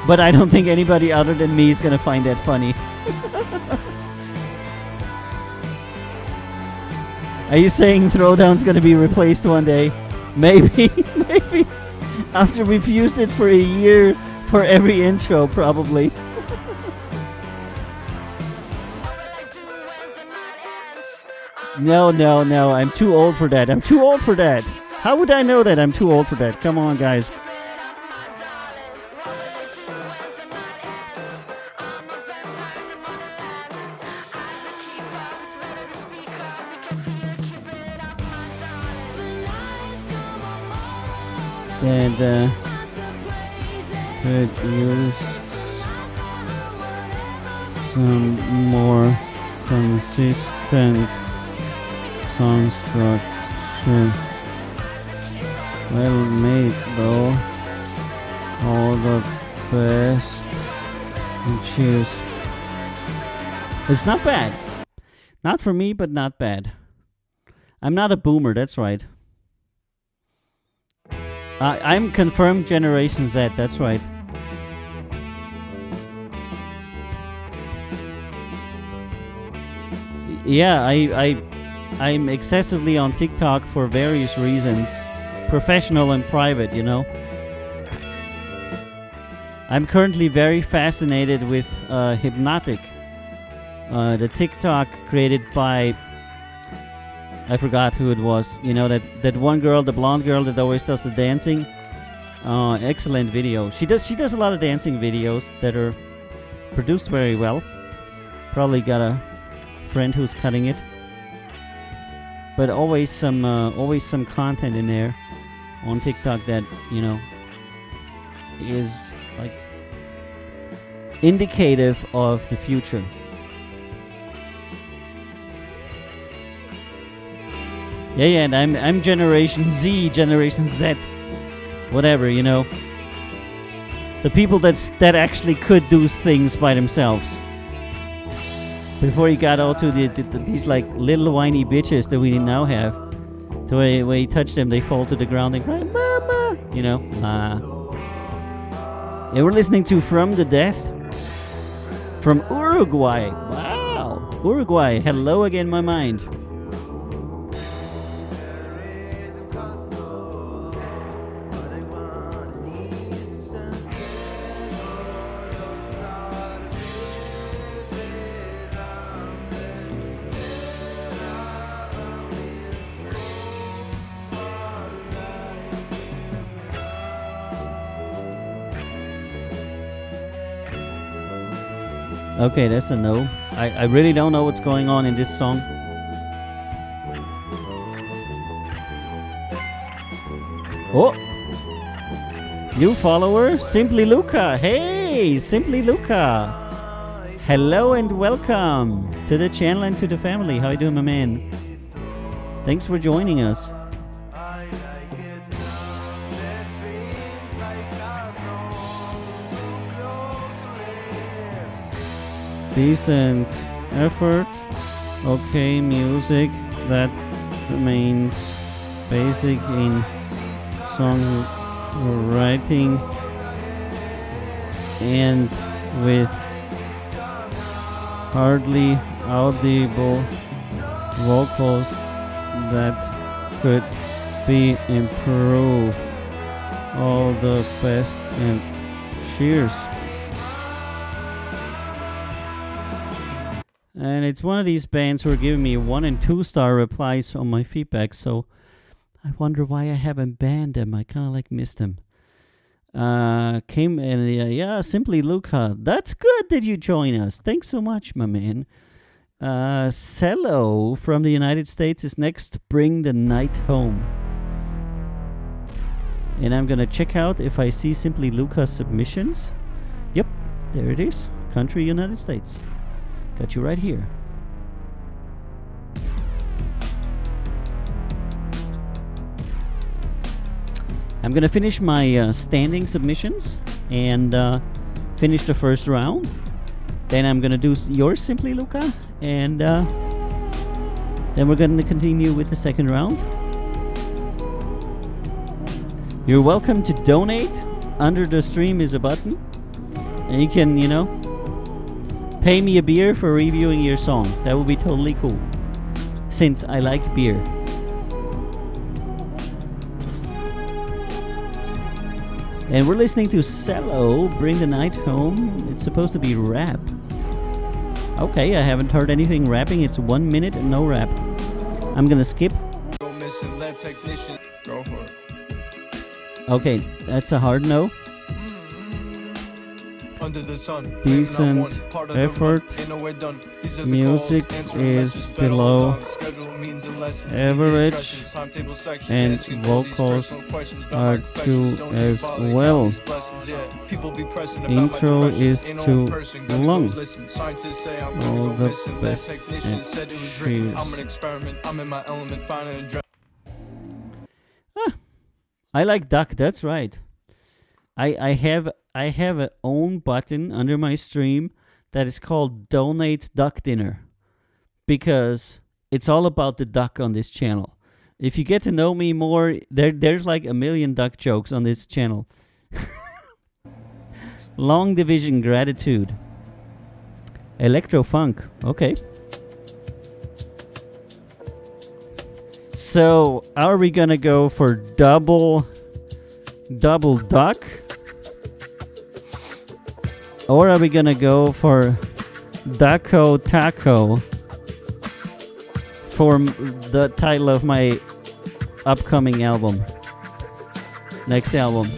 But I don't think anybody other than me is gonna find that funny. Are you saying Throwdown's gonna be replaced one day? Maybe, maybe. After we've used it for a year for every intro, probably. No, I'm too old for that. How would I know that I'm too old for that? Come on, guys. And could use some more consistent song structure. Well made though. All the best. And cheers. It's not bad. Not for me, but not bad. I'm not a boomer, that's right. I'm confirmed Generation Z, that's right. Yeah, I'm excessively on TikTok for various reasons. Professional and private, you know. I'm currently very fascinated with Hypnotic. The TikTok created by... I forgot who it was. You know, that one girl, the blonde girl that always does the dancing. Excellent video. She does a lot of dancing videos that are produced very well. Probably got a friend who's cutting it. But always some content in there on TikTok that, you know, is like indicative of the future. Yeah, and I'm Generation Z, Generation Z, whatever, you know. The people that actually could do things by themselves. Before you got all to these like little whiny bitches that we now have. So when you touch them, they fall to the ground and cry, "Mama!" You know. Yeah, we're listening to From the Death from Uruguay. Wow, Uruguay. Hello again, my mind. Okay, that's a no. I really don't know what's going on in this song. Oh! New follower, Simply Luca. Hey, Simply Luca. Hello and welcome to the channel and to the family. How you doing, my man? Thanks for joining us. Decent effort. Okay, music that remains basic in songwriting and with hardly audible vocals that could be improved. All the best and cheers. And it's one of these bands who are giving me 1 and 2 star replies on my feedback, so I wonder why I haven't banned them. I kind of like missed them. Came and yeah, Simply Luca. That's good that you join us. Thanks so much, my man. Cello from the United States is next. Bring the Night Home. And I'm gonna check out if I see Simply Luca submissions. Yep, there it is. Country, United States. Got you right here. I'm gonna finish my standing submissions and finish the first round. Then I'm gonna do yours, Simply Luca, and then we're gonna continue with the second round. You're welcome to donate. Under the stream is a button, and you can, you know, pay me a beer for reviewing your song. That would be totally cool, since I like beer. And we're listening to Cello, Bring the Night Home. It's supposed to be rap. Okay, I haven't heard anything rapping. It's 1 minute and no rap. I'm gonna skip. Go missing, lab technician. Go for it. Okay, that's a hard no. Under the sun, Decent effort. Music is below average, and vocals are too as well. Intro is too long. All the best and cheers. I like duck, that's right. I have an own button under my stream that is called Donate Duck Dinner, because it's all about the duck on this channel. If you get to know me more, there's like a million duck jokes on this channel. Long Division Gratitude. Electro Funk, okay. So, are we gonna go for double duck? Or are we gonna go for Daco Taco for the title of my upcoming album? Next album.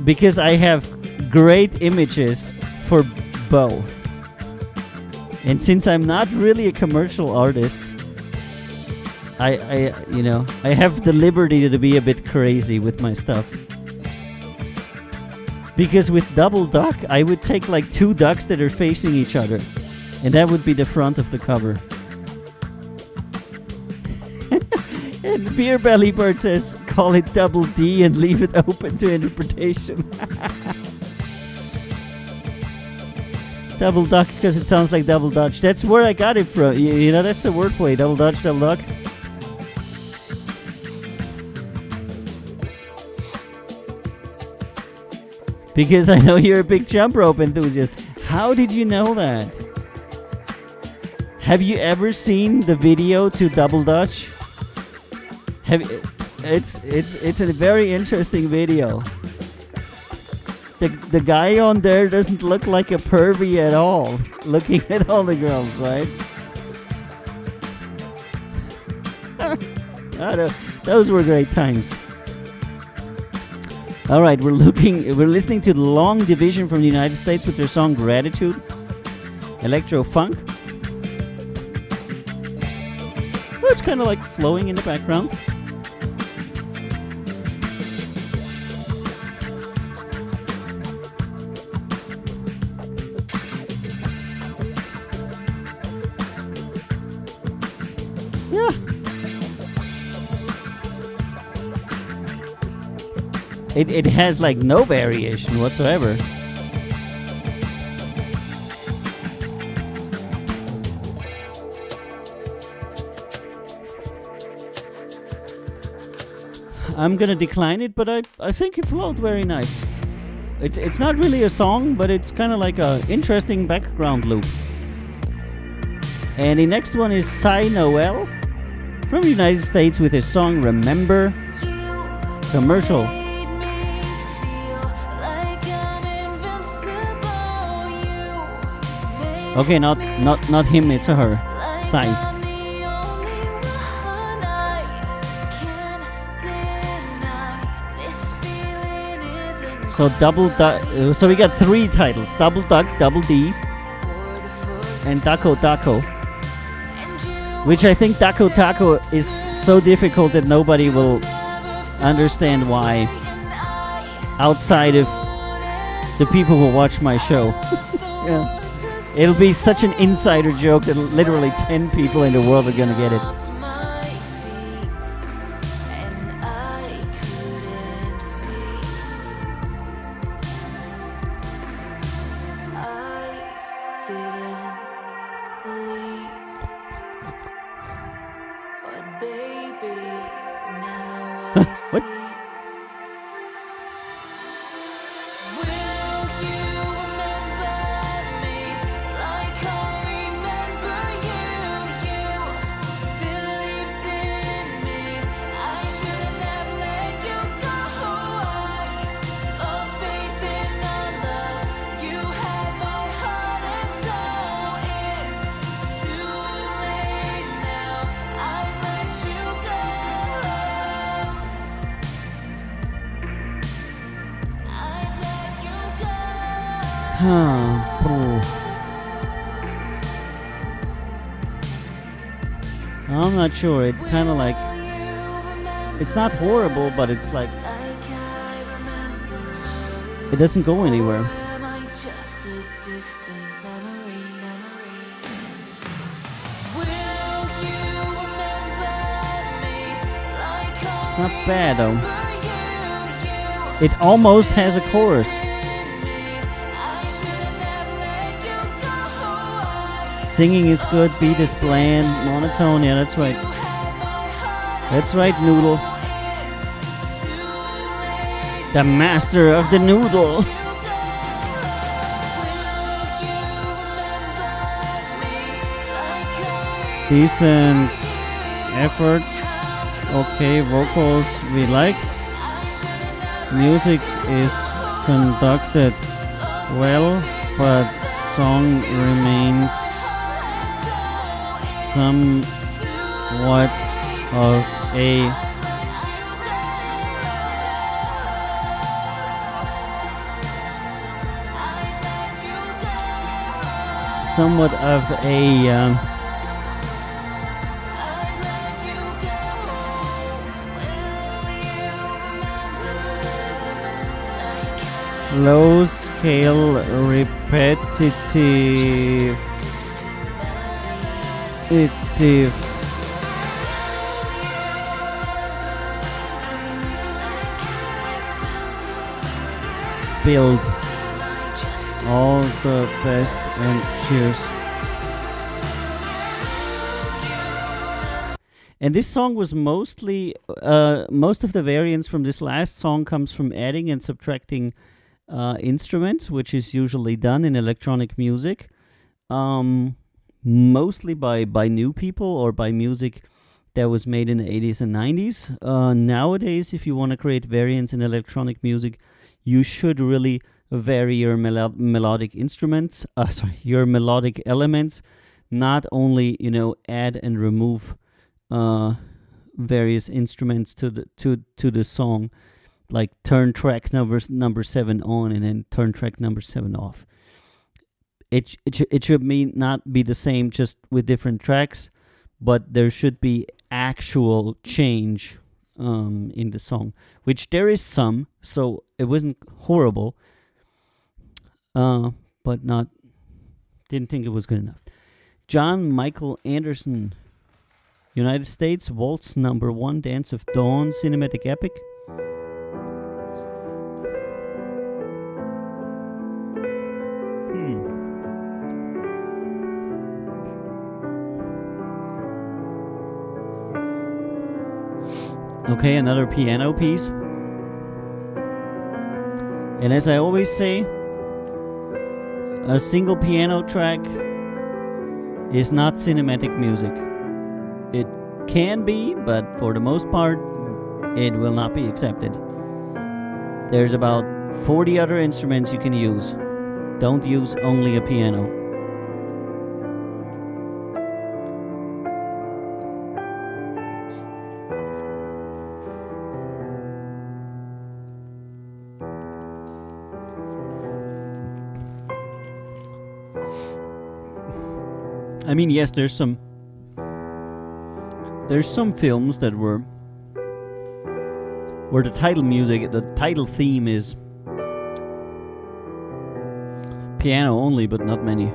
Because I have great images for both. And since I'm not really a commercial artist, I have the liberty to be a bit crazy with my stuff. Because with double duck, I would take like two ducks that are facing each other, and that would be the front of the cover. And Beer Belly Bird says, call it double D and leave it open to interpretation. Double duck, because it sounds like double dutch. That's where I got it from. You know, that's the wordplay. Double dutch, double duck. Because I know you're a big jump rope enthusiast. How did you know that? Have you ever seen the video to Double Dutch? It's a very interesting video. The guy on there doesn't look like a pervy at all, looking at all the girls, right? Those were great times. All right, we're listening to Long Division from the United States with their song Gratitude, Electro Funk. Oh, it's kind of like flowing in the background. Yeah. It has like no variation whatsoever. I'm gonna decline it, but I think it flowed very nice. It's not really a song, but it's kind of like a interesting background loop. And the next one is Cy Noel from the United States with his song Remember. Commercial. Okay, not him, it's a her. Cy. So so we got three titles: Double Duck, Double D, and Daco Daco. Which I think Daco Taco is so difficult that nobody will understand why outside of the people who watch my show. Yeah. It'll be such an insider joke that literally 10 people in the world are gonna get it. What? I'm not sure. It's kind of like, it's not horrible, but it's like, it doesn't go anywhere. Am I just a distant memory? Will you remember me like It's not bad though. It almost has a chorus. Singing is good, beat is bland, monotone. Yeah, that's right. That's right, Noodle. The master of the noodle. Decent effort. Okay, vocals we liked. Music is conducted well, but song remains somewhat of a low scale repetitive build. All the best and cheers. And this song was mostly, most of the variance from this last song comes from adding and subtracting instruments, which is usually done in electronic music, mostly by new people or by music that was made in the 80s and 90s. Nowadays, if you want to create variants in electronic music, you should really vary your melodic instruments, your melodic elements, not only, add and remove various instruments to the song, like turn track number 7 on and then turn track number 7 off. It should not be the same, just with different tracks, but there should be actual change in the song, which there is some, so it wasn't horrible, but didn't think it was good enough. John Michael Anderson, United States, Waltz Number 1, Dance of Dawn, Cinematic Epic. Okay, another piano piece. And as I always say, a single piano track is not cinematic music. It can be, but for the most part, it will not be accepted. There's about 40 other instruments you can use. Don't use only a piano. I mean, yes, there's some films that where the title theme is piano only, but not many.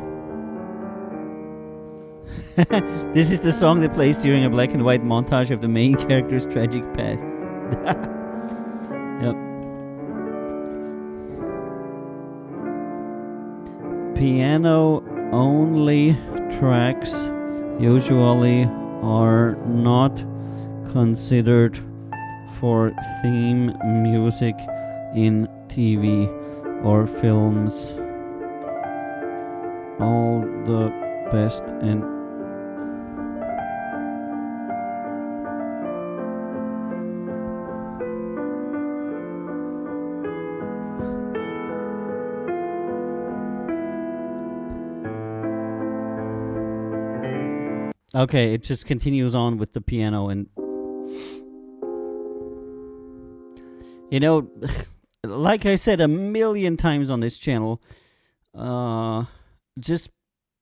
This is the song that plays during a black and white montage of the main character's tragic past. Yep. Piano only tracks usually are not considered for theme music in TV or films. All the best and okay, it just continues on with the piano, and like I said a million times on this channel, just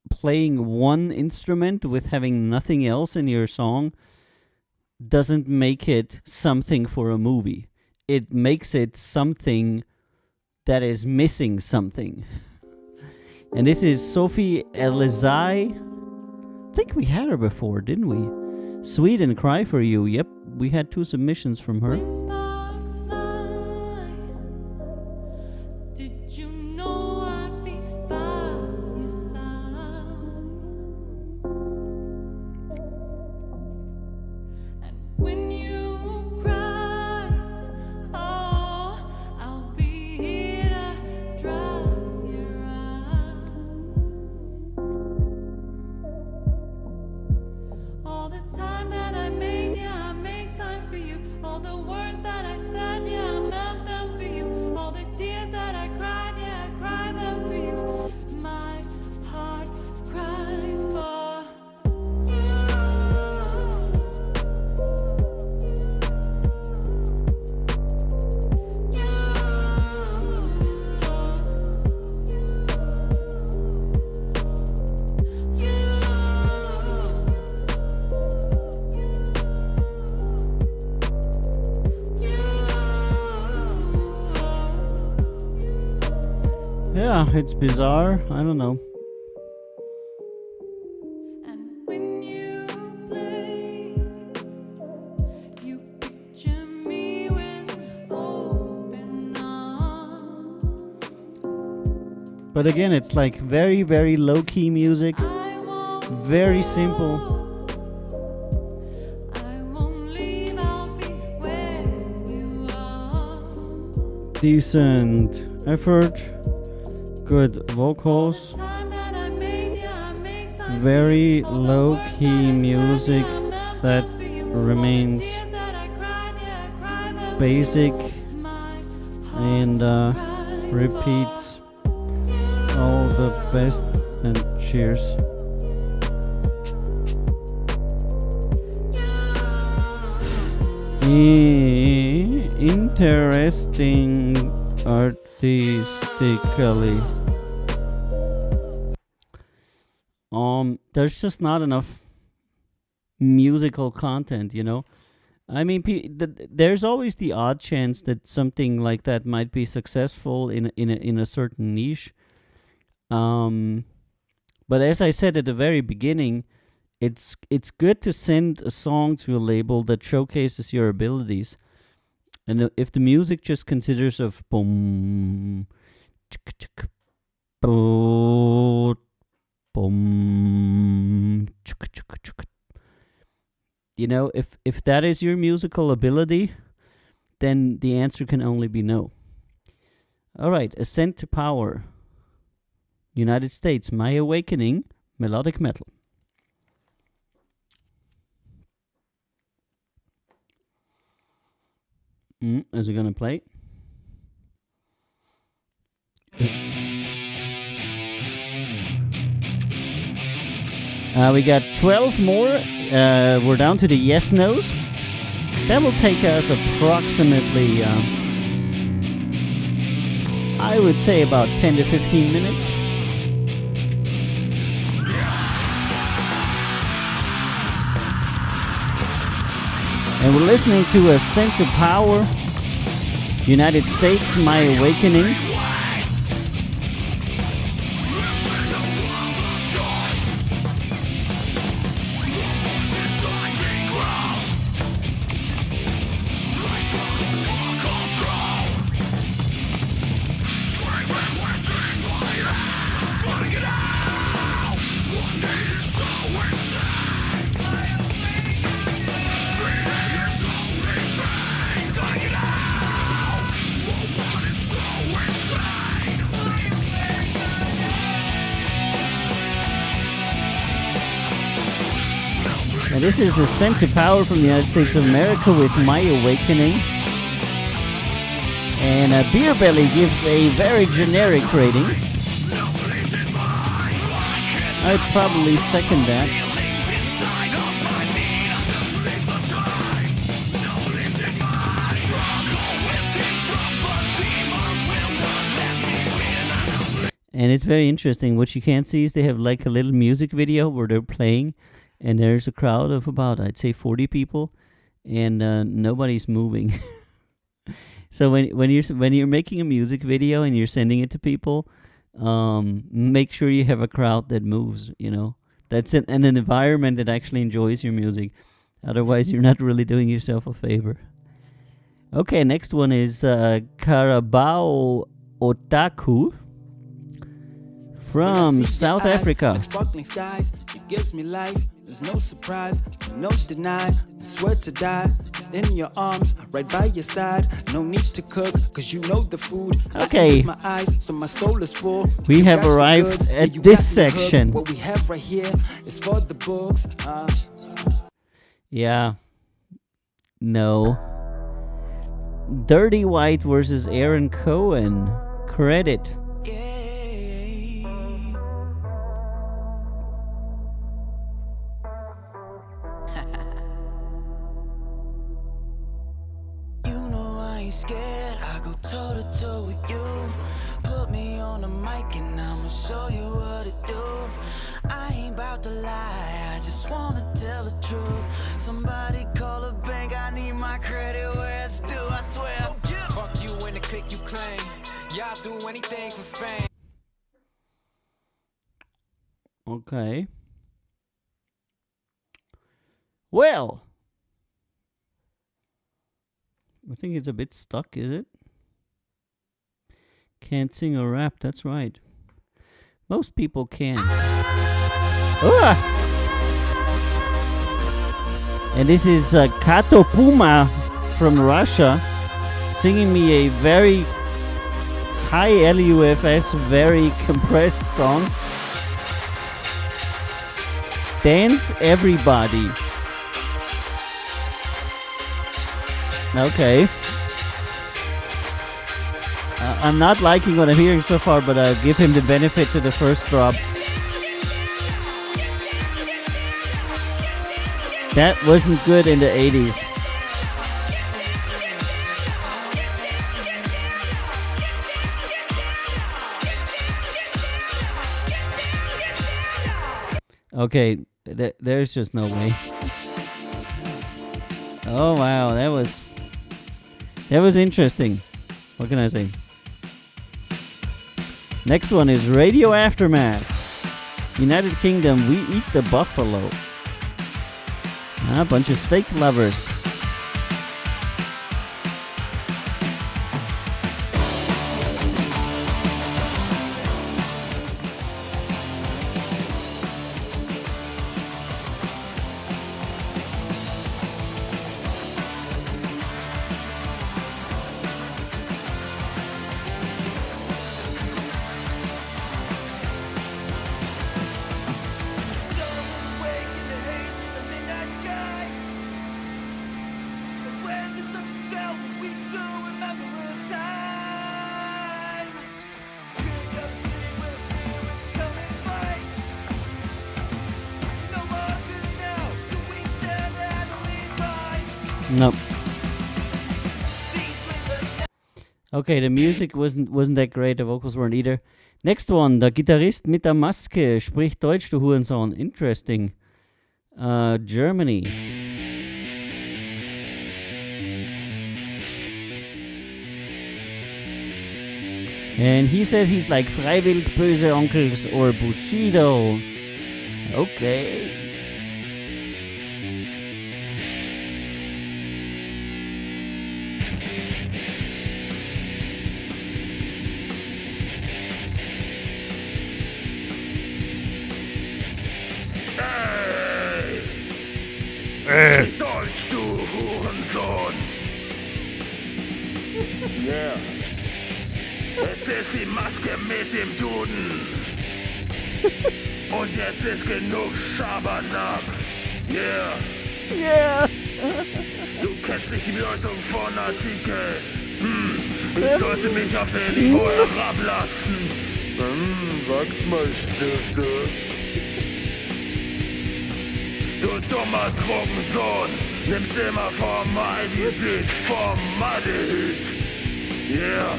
playing one instrument with having nothing else in your song doesn't make it something for a movie. It makes it something that is missing something. And this is Sophie Elizai. I think we had her before, didn't we? Sweet and Cry for You. Yep, we had 2 submissions from her. When sparks fly, did you know I'd be by your side? And when you cry, oh, I'll be here to dry your eyes. All the time that I made, yeah, I made time for you. All the words that I said, yeah, I meant them for you. All the tears that I cried, yeah, I cried them for you. My heart cries for you. Yeah, it's bizarre. I don't know. And when you blink, you picture me with open arms. But again, it's like very, very low-key music. I won't Very simple. I won't leave, I'll be where you are. Decent effort. Good vocals. Time that I made, yeah, I made time. Very low-key music that remains basic and repeats all the best, and cheers. Interesting artistically. There's just not enough musical content, you know. I mean, there's always the odd chance that something like that might be successful in a certain niche. But as I said at the very beginning, it's good to send a song to a label that showcases your abilities. And if the music just considers of boom, boom, boom, you know, if that is your musical ability, then the answer can only be no. All right, Ascent to Power. United States, My Awakening, melodic metal. Is it gonna play? We got 12 more. We're down to the yes nos. That will take us approximately, I would say, about 10 to 15 minutes. And we're listening to Ascent to Power, United States, My Awakening. And this is Ascent to Power from the United States of America with My Awakening. And Beer Belly gives a very generic rating. I'd probably second that. And it's very interesting. What you can't see is they have like a little music video where they're playing, and there's a crowd of about, I'd say, 40 people, and nobody's moving. So when you're making a music video and you're sending it to people, make sure you have a crowd that moves. That's it, and an environment that actually enjoys your music. Otherwise, you're not really doing yourself a favor. Okay, next one is Carabao Otaku from South Africa. Like sparkling skies, it gives me life. There's no surprise, no deny. I swear to die in your arms, right by your side. No need to cook, cause you know the food. Okay. My eyes, so my soul is full. We You have got the arrived goods, at you this got the hook. section. What we have right here is for the books. Yeah. No. Dirty White versus Aaron Cohen. Credit. You know I ain't scared, I go toe to toe with you. Put me on the mic and I'ma show you what to do. I ain't about to lie, I just wanna tell the truth. Somebody call a bank, I need my credit where it's due, I swear. Fuck you and the click you claim. Y'all do anything for fame. Okay. Well, I think it's a bit stuck, is it? Can't sing or rap, that's right. Most people can. Ah! And this is Kato Puma from Russia singing me a very high LUFS, very compressed song. Dance Everybody. Okay. I'm not liking what I'm hearing so far, but I'll give him the benefit to the first drop. That wasn't good in the 80s. Okay, there's just no way. Oh wow, that was interesting. What can I say? Next one is Radio Aftermath. United Kingdom, We Eat the Buffalo. A bunch of steak lovers. Nope. Okay, the music wasn't that great, the vocals weren't either. Next one, der Gitarrist mit der Maske spricht Deutsch, du Hurensohn. Interesting. Germany. And he says he's like Freiwillig Böse Onkels or Bushido. Okay. Sprich Deutsch, du Hurensohn! Yeah. Es ist die Maske mit dem Duden. Und jetzt ist genug Schabernack. Yeah. Yeah. Du kennst nicht die Bedeutung von Artikel. Ich sollte mich auf dein Niveau herablassen. Wachsmalstifte. Du dummer Drogensohn, nimmst immer Formaldehyd, Formaldehyd. Yeah.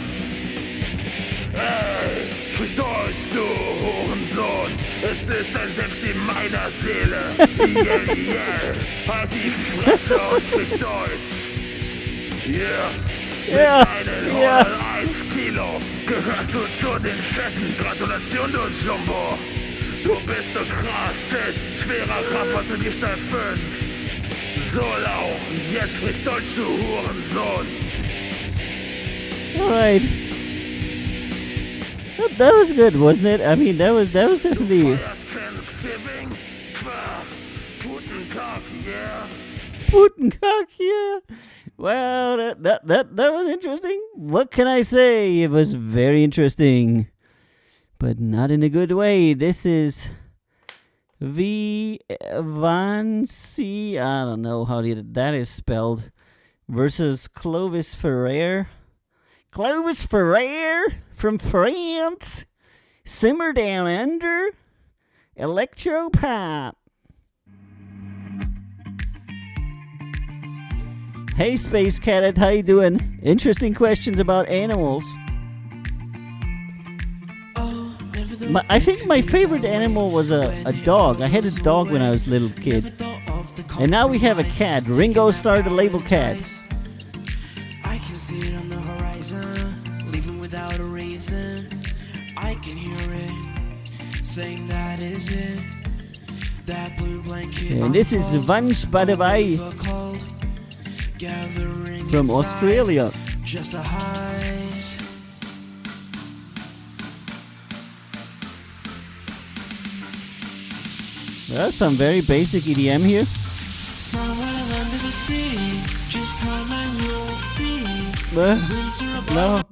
Ey, ich sprich Deutsch, du Hurensohn. Es ist ein Selbst in meiner Seele. Yeah, yeah. Halt die Fresse und sprich Deutsch. Yeah. Ja, Mit deinen ja. 1 Kilo gehörst du zu den Fetten. Gratulation, du Jumbo. Du bist doch krass, schwerer Kraffer zu Diebstahl 5. So lau, jetzt sprich Deutsch, du Hurensohn. All right. That was good, wasn't it? I mean, that was definitely Guten Tag, yeah. Putencock, yeah. Well, that was interesting. What can I say? It was very interesting, but not in a good way. This is Vancy, I don't know how that is spelled, versus Clovis Ferrer. Clovis Ferrer from France. Simmer Down Under. Electro Pop. Hey Space Cat, how you doing? Interesting questions about animals. I think my favorite animal was a dog. I had a dog when I was a little kid. And now we have a cat. Ringo started to label cat. I can see it on the horizon, leaving without a reason. I can hear it, saying that is it. That blue blanket. And this is Vansh Badawai from Australia. Just a high. That's some very basic EDM here. Somewhere under the sea, just come and you'll see. No.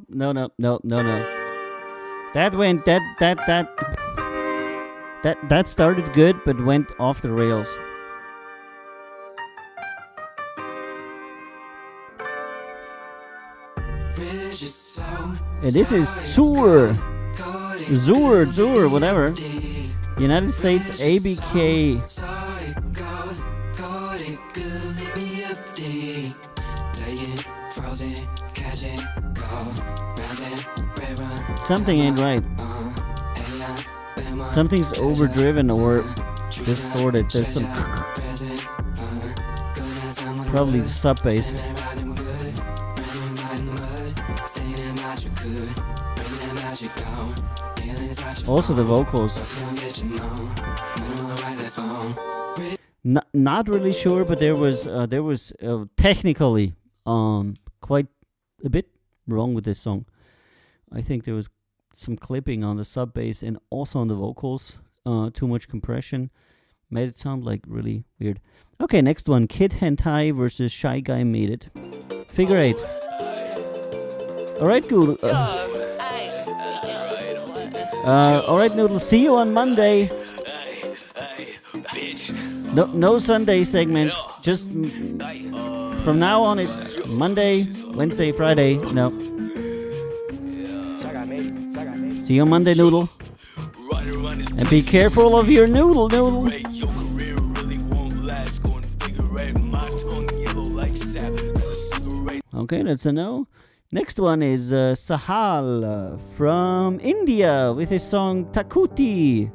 That started good, but went off the rails. And this is Zur, whatever. United States ABK. Something ain't right. Something's overdriven or distorted. There's some probably sub bass. Also the vocals. Not really sure, but there was technically quite a bit wrong with this song. I think there was some clipping on the sub bass and also on the vocals. Too much compression made it sound like really weird. Okay, next one, Kid Hentai versus Shy Guy Made It. Figure 8. Alright, Google. Alright, Noodle. See you on Monday. No Sunday segment. Just from now on, it's Monday, Wednesday, Friday. No. See you on Monday, Noodle. And be careful of your noodle. Okay, that's a no. Next one is Sahal from India with his song Takuti.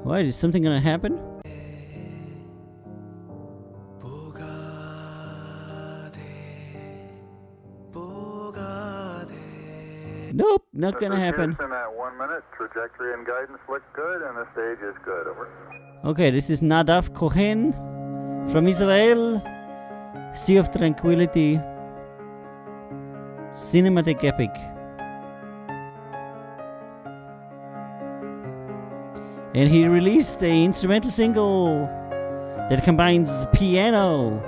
Why, is something gonna happen? Nope, not gonna happen. At 1 minute, trajectory and guidance look good, and the stage is good. Over. Okay, this is Nadav Cohen from Israel. Sea of Tranquility. Cinematic Epic. And he released an instrumental single that combines piano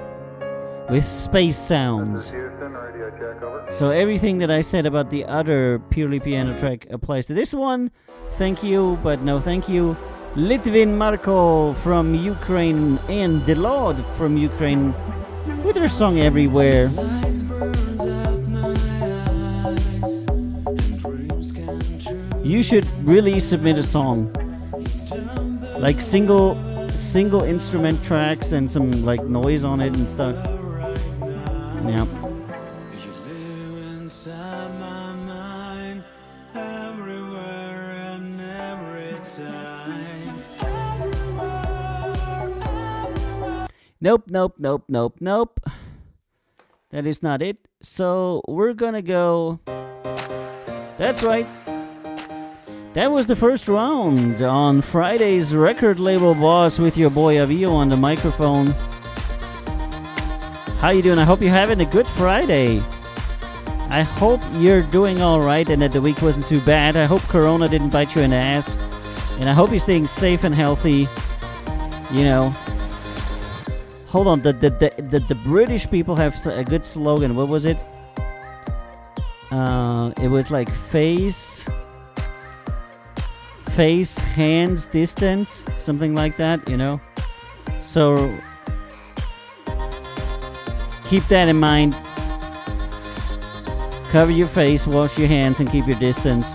with space sounds. Houston, radio check, over. So everything that I said about the other purely piano track applies to this one. Thank you, but no thank you. Litvin Marko from Ukraine and Delod from Ukraine with their song Everywhere. You should really submit a song. Like single instrument tracks and some like noise on it and stuff. Yeah. You live inside my mind, everywhere and every time. Nope. That is not it. So we're gonna go. That's right. That was the first round on Friday's Record Label Boss with your boy AViiO on the microphone. How you doing? I hope you're having a good Friday. I hope you're doing all right and that the week wasn't too bad. I hope Corona didn't bite you in the ass. And I hope you're staying safe and healthy. You know. Hold on. The British people have a good slogan. What was it? It was like face, hands, distance, something like that, you know. So keep that in mind. Cover your face, wash your hands, and keep your distance.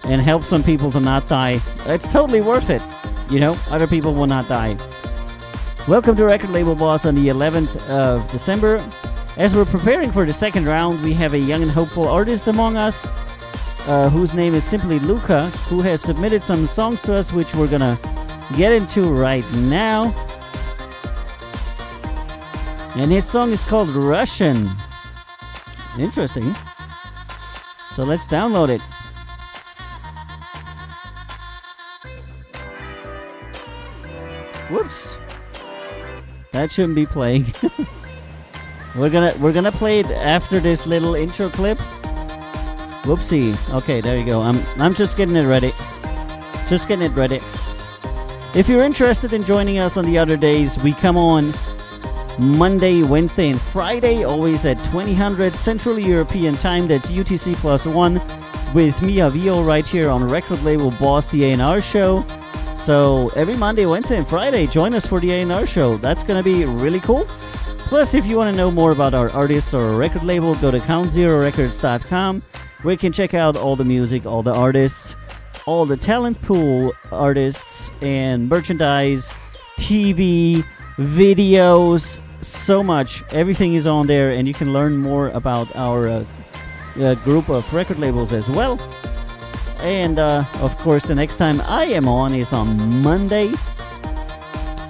And help some people to not die. It's totally worth it. You know, other people will not die. Welcome to Record Label Boss on the 11th of December. As we're preparing for the second round, we have a young and hopeful artist among us, whose name is Simply Luca, who has submitted some songs to us, which we're gonna get into right now. And his song is called Russian. Interesting. So let's download it. Whoops. That shouldn't be playing. We're gonna play it after this little intro clip. Whoopsie. Okay, there you go. I'm just getting it ready. If you're interested in joining us on the other days, we come on Monday, Wednesday, and Friday, always at 2000 Central European Time. That's UTC +1 with me, AViiO, right here on Record Label Boss, the A&R Show. So every Monday, Wednesday, and Friday, join us for the A&R Show. That's gonna be really cool. Plus, if you want to know more about our artists or our record label, go to countzerorecords.com, where you can check out all the music, all the artists, all the talent pool artists, and merchandise, TV, videos, so much. Everything is on there, and you can learn more about our group of record labels as well. And, of course, the next time I am on is on Monday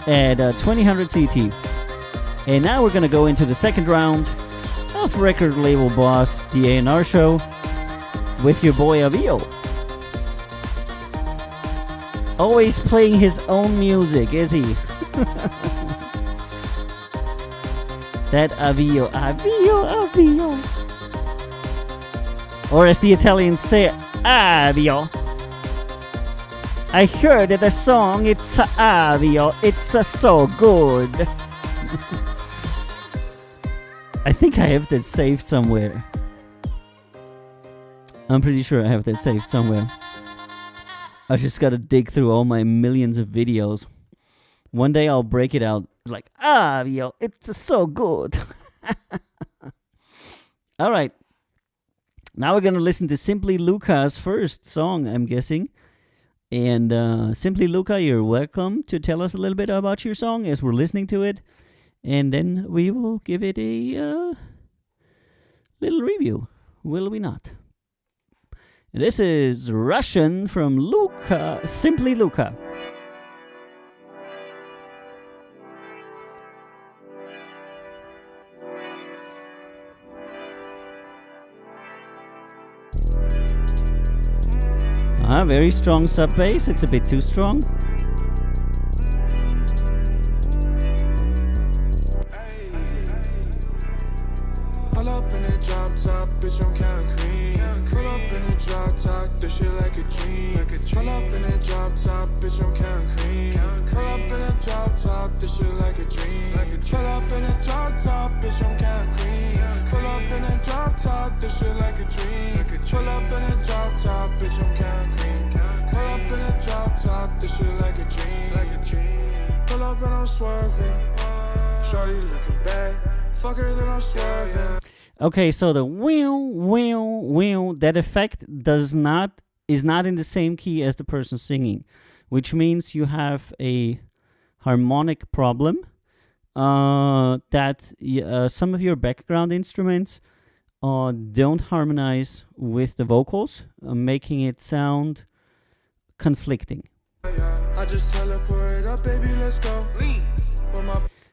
at 2000 CT. And now we're going to go into the second round of Record Label Boss, the A&R Show, with your boy AViiO. Always playing his own music, is he? That AViiO. Or as the Italians say, AViiO. I heard the song, it's AViiO. It's so good. I think I have that saved somewhere. I'm pretty sure I have that saved somewhere. I just gotta dig through all my millions of videos. One day I'll break it out. Like, AViiO, it's so good. Alright. Now we're gonna listen to Simply Luca's first song, I'm guessing. And Simply Luca, you're welcome to tell us a little bit about your song as we're listening to it. And then we will give it a little review, will we not? This is Russian from Luca, Simply Luca. Very strong sub bass. It's a bit too strong. Pull up in a drop top, bitch, I'm counting cream. Pull up in a drop top, this shit like a dream. Pull up in a drop top, bitch, I'm counting cream. Pull up in a drop top, this shit like a dream. Pull up in a drop top, bitch, I'm counting cream. Pull up in a drop top, this shit like a dream. Pull up in a drop top, bitch, I'm counting cream. Pull up in a drop top, this shit like a dream. Pull up and I'm swerving. Shorty looking back, fuck her then I'm swerving. Okay, so the that effect does not is not in the same key as the person singing, which means you have a harmonic problem, that some of your background instruments don't harmonize with the vocals, making it sound conflicting. I just teleport up, baby, let's go.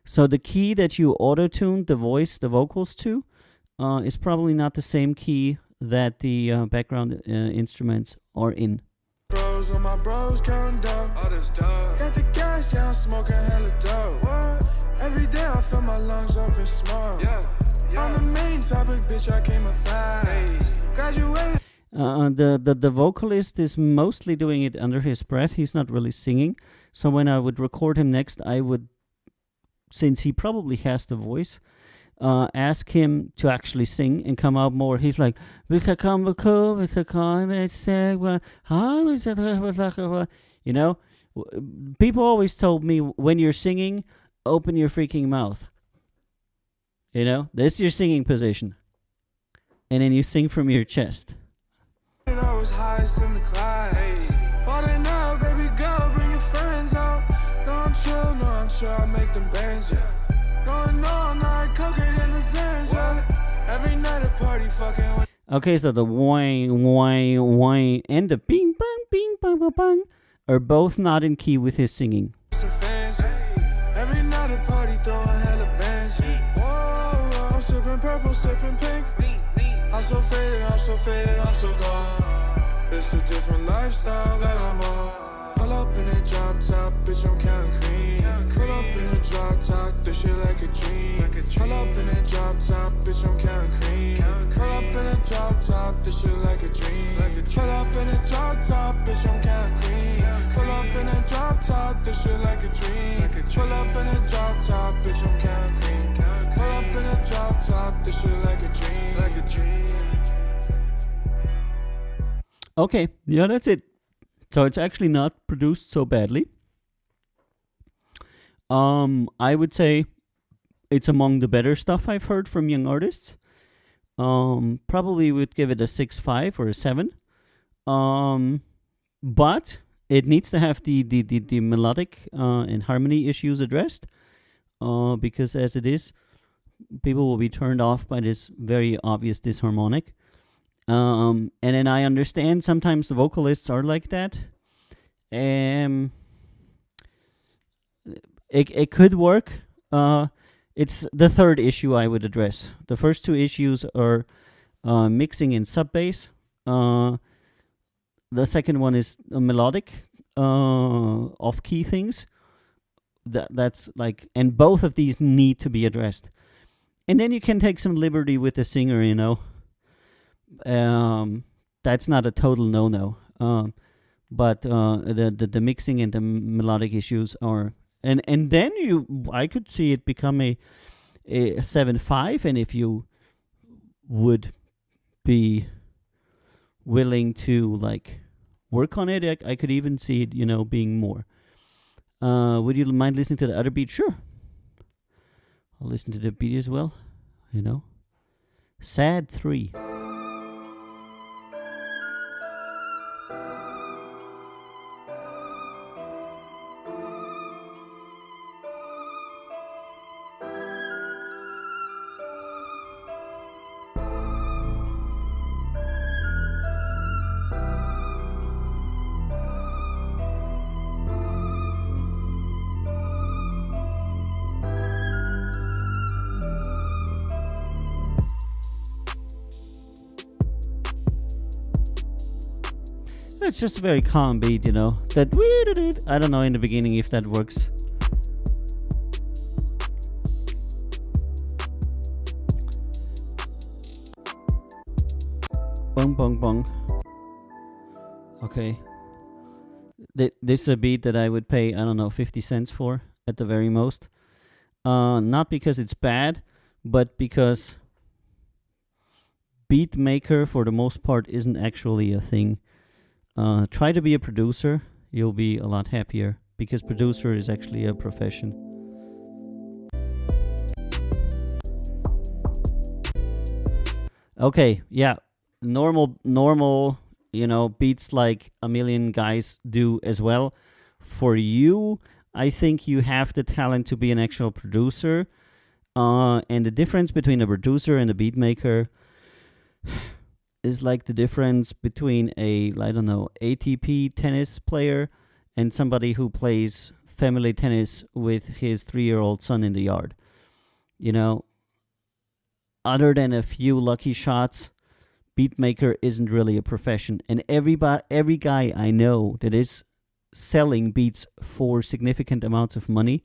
So the key that you auto-tuned the vocals to, is probably not the same key that the background instruments are in. Bros on my bros counting dough. Got the gas, yeah, I'm smoking hella dope. Every day I feel my lungs open smoke. On the main topic, bitch, I came a fast. Graduated. The vocalist is mostly doing it under his breath. He's not really singing. So when I would record him next, I would, since he probably has the voice, ask him to actually sing and come out more. He's like, you know, people always told me, when you're singing, open your freaking mouth. You know, this is your singing position. And then you sing from your chest. I was highest in the class. Party now, baby girl, bring your friends out. No, I'm chill, I make them bands, yeah. Going all night, cocaine in the Zans, yeah. Every night at party, fucking with. Okay, so the whine, whine, whine, and the bing, bang, bang, are both not in key with his singing. Every night at party, throwing hella bands, yeah. Whoa, I'm sipping purple, sipping pink. I'm so faded, I'm so gone. It's a different lifestyle that I'm on. Pull up in a drop top, bitch, I'm counting cream. Pull up in a drop top, this shit like a dream. Pull up in a drop top, bitch, I'm counting cream. Pull up in a drop top, this shit like a dream. Pull up in a drop top, bitch, I'm counting cream. Pull up in a drop top, this shit like a dream. Pull up in a drop top, bitch, I'm counting cream. Pull up in a drop top, this shit like a dream. Okay, yeah, that's it. So it's actually not produced so badly. I would say it's among the better stuff I've heard from young artists. Probably would give it a 6.5 or a 7. But it needs to have the melodic and harmony issues addressed. Because as it is, people will be turned off by this very obvious disharmonic. And then I understand sometimes the vocalists are like that. It could work. It's the third issue I would address. The first two issues are mixing and sub bass. The second one is melodic, off key things. That's like, and both of these need to be addressed. And then you can take some liberty with the singer, you know. That's not a total no. But the mixing and the melodic issues are, and then I could see it become a 7.5, and if you would be willing to like work on it, I could even see it, you know, being more. Would you mind listening to the other beat? Sure, I'll listen to the beat as well. You know, Sad 3. It's just a very calm beat, you know. That I don't know in the beginning if that works. Bong bong bong. Okay. This is a beat that I would pay, I don't know, 50 cents for at the very most. Not because it's bad, but because beat maker for the most part isn't actually a thing. Try to be a producer, you'll be a lot happier, because producer is actually a profession. Okay, yeah, normal beats like a million guys do as well. For you, I think you have the talent to be an actual producer. And the difference between a producer and a beat maker is like the difference between ATP tennis player and somebody who plays family tennis with his 3-year-old son in the yard. Other than a few lucky shots, beatmaker isn't really a profession. And every guy I know that is selling beats for significant amounts of money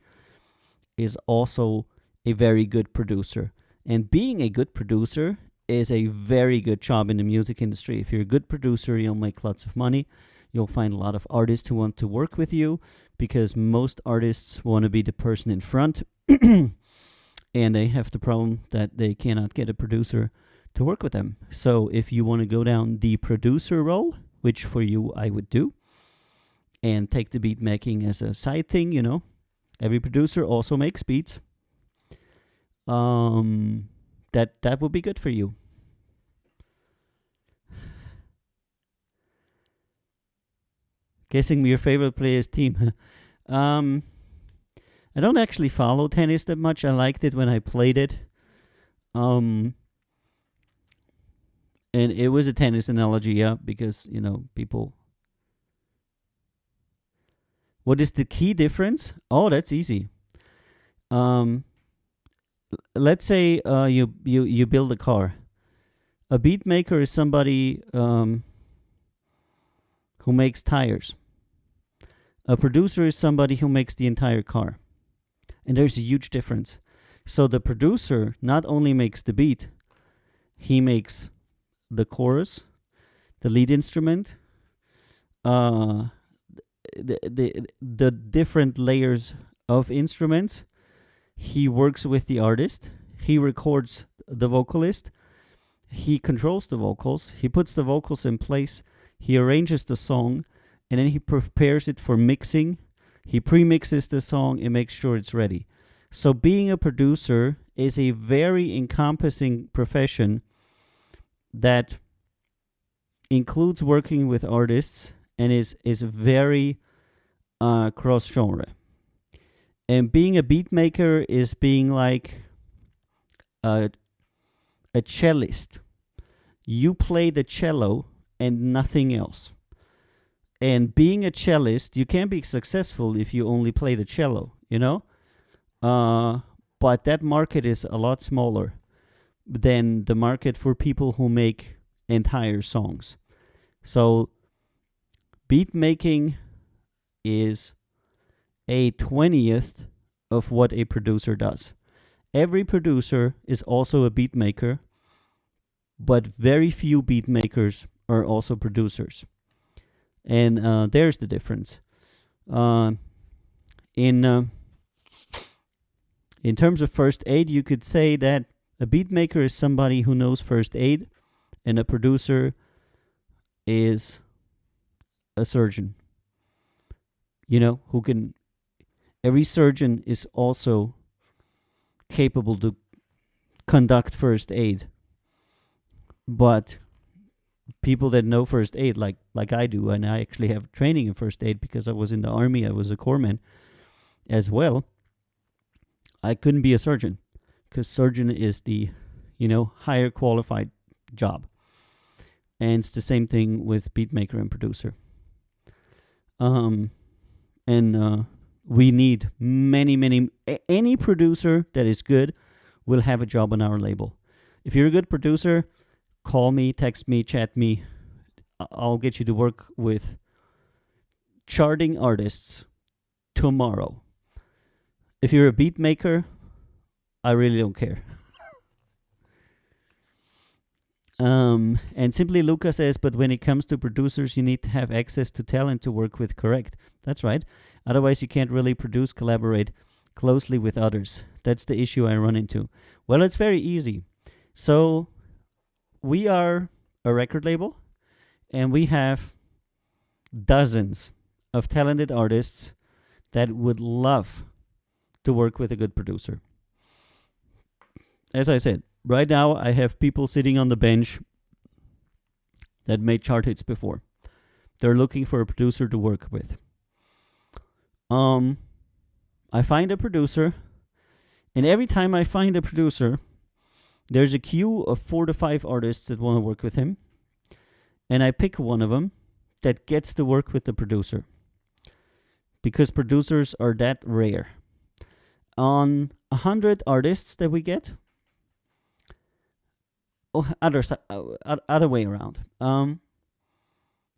is also a very good producer. And being a good producer is a very good job in the music industry. If you're a good producer, you'll make lots of money. You'll find a lot of artists who want to work with you, because most artists want to be the person in front. And they have the problem that they cannot get a producer to work with them. So if you want to go down the producer role, which for you I would do, and take the beat making as a side thing, every producer also makes beats. That would be good for you. Guessing your favorite player's team. I don't actually follow tennis that much. I liked it when I played it. And it was a tennis analogy, yeah, because, people... What is the key difference? Oh, that's easy. Let's say you build a car. A beat maker is somebody who makes tires. A producer is somebody who makes the entire car. And there's a huge difference. So the producer not only makes the beat, he makes the chorus, the lead instrument, the different layers of instruments. He works with the artist. He records the vocalist. He controls the vocals. He puts the vocals in place. He arranges the song, and then he prepares it for mixing. He pre-mixes the song and makes sure it's ready. So being a producer is a very encompassing profession that includes working with artists and is very cross-genre. And being a beat maker is being like a cellist. You play the cello and nothing else. And being a cellist, you can't be successful if you only play the cello, But that market is a lot smaller than the market for people who make entire songs. So beat making is a 20th of what a producer does. Every producer is also a beat maker, but very few beat makers are also producers. And there's the difference. In terms of first aid, you could say that a beat maker is somebody who knows first aid, and a producer is a surgeon. Who can... Every surgeon is also capable to conduct first aid. But people that know first aid, like I do, and I actually have training in first aid because I was in the army, I was a corpsman as well. I couldn't be a surgeon because surgeon is the, higher qualified job. And it's the same thing with beatmaker and producer. We need any producer that is good will have a job on our label. If you're a good producer, call me, text me, chat me. I'll get you to work with charting artists tomorrow. If you're a beat maker, I really don't care. And Simply Luca says, but when it comes to producers, you need to have access to talent to work with. Correct. That's right. Otherwise, you can't really collaborate closely with others. That's the issue I run into. Well, it's very easy. So we are a record label, and we have dozens of talented artists that would love to work with a good producer. As I said, right now I have people sitting on the bench that made chart hits before. They're looking for a producer to work with. I find a producer, and every time I find a producer, there's a queue of 4 to 5 artists that want to work with him, and I pick one of them that gets to work with the producer, because producers are that rare. On 100 artists that we get, other way around.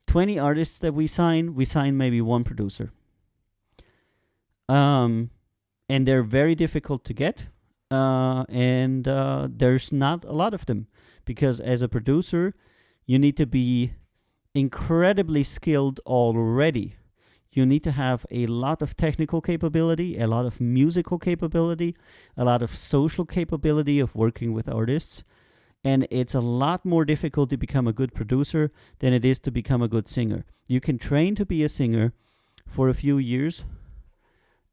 20 artists that we sign maybe one producer. And they're very difficult to get. And there's not a lot of them, because as a producer, you need to be incredibly skilled already. You need to have a lot of technical capability, a lot of musical capability, a lot of social capability of working with artists. And it's a lot more difficult to become a good producer than it is to become a good singer. You can train to be a singer for a few years,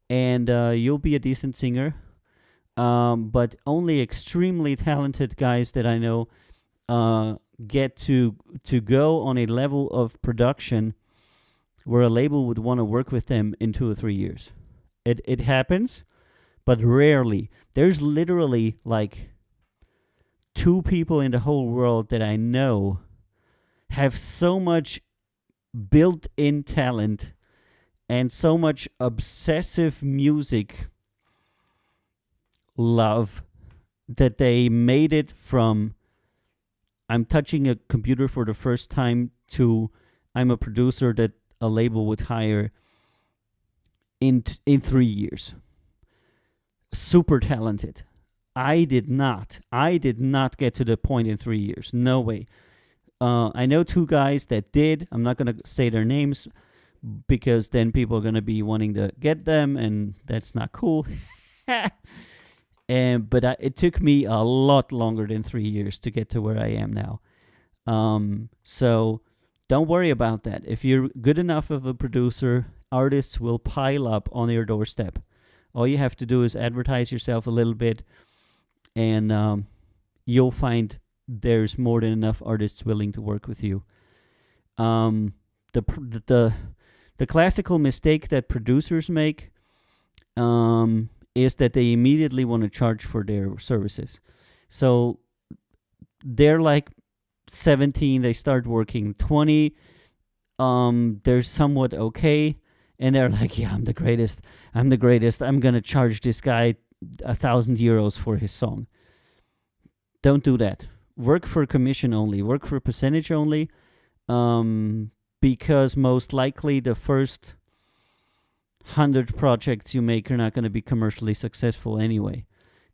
and you'll be a decent singer. But only extremely talented guys that I know get to go on a level of production where a label would want to work with them in 2 or 3 years. It happens, but rarely. There's literally like 2 people in the whole world that I know have so much built-in talent and so much obsessive music love that they made it from I'm touching a computer for the first time to I'm a producer that a label would hire in 3 years. Super talented. I did not get to the point in 3 years. No way. I know 2 guys that did. I'm not going to say their names because then people are going to be wanting to get them, and that's not cool. But it took me a lot longer than 3 years to get to where I am now. So don't worry about that. If you're good enough of a producer, artists will pile up on your doorstep. All you have to do is advertise yourself a little bit, and you'll find there's more than enough artists willing to work with you. The classical mistake that producers make is that they immediately want to charge for their services. So they're like 17, they start working. 20, they're somewhat okay, and they're like, yeah, I'm the greatest. I'm going to charge this guy 1,000 euros for his song. Don't do that. Work for commission only. Work for percentage only, because most likely the first 100 projects you make are not going to be commercially successful anyway.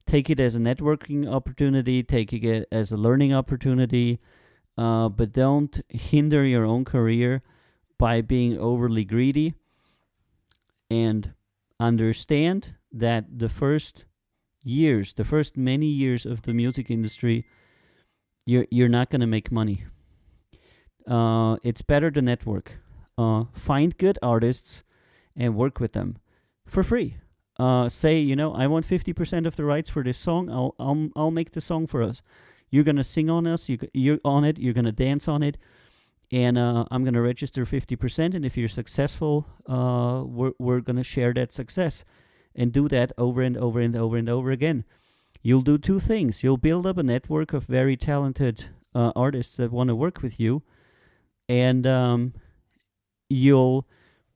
Take it as a networking opportunity. Take it as a learning opportunity. But don't hinder your own career by being overly greedy. And understand that the first many years of the music industry, you're not going to make money. It's better to network. Find good artists and work with them for free. Say, I want 50% of the rights for this song. I'll make the song for us. You're gonna sing on us. You're on it. You're gonna dance on it, and I'm gonna register 50%. And if you're successful, we're gonna share that success, and do that over and over and over and over again. You'll do 2 things. You'll build up a network of very talented artists that want to work with you, and you'll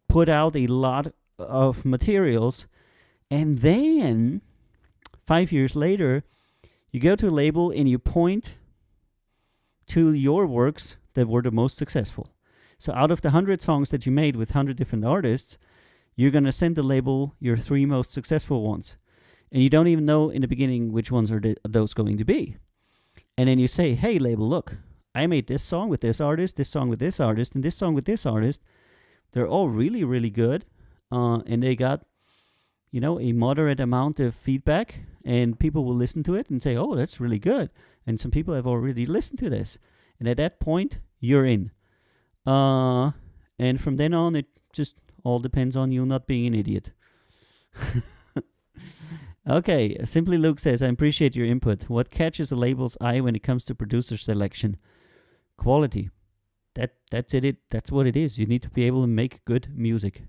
put out a lot of materials, and then 5 years later, you go to a label and you point to your works that were the most successful. So out of the 100 songs that you made with 100 different artists, you're going to send the label your 3 most successful ones. And you don't even know in the beginning which ones are those going to be. And then you say, hey, label, look, I made this song with this artist, this song with this artist, and this song with this artist. They're all really, really good. And they got, a moderate amount of feedback. And people will listen to it and say, oh, that's really good. And some people have already listened to this. And at that point, you're in. And from then on, it just all depends on you not being an idiot. Okay, Simply Luke says, I appreciate your input. What catches a label's eye when it comes to producer selection? Quality. That's it. That's what it is. You need to be able to make good music,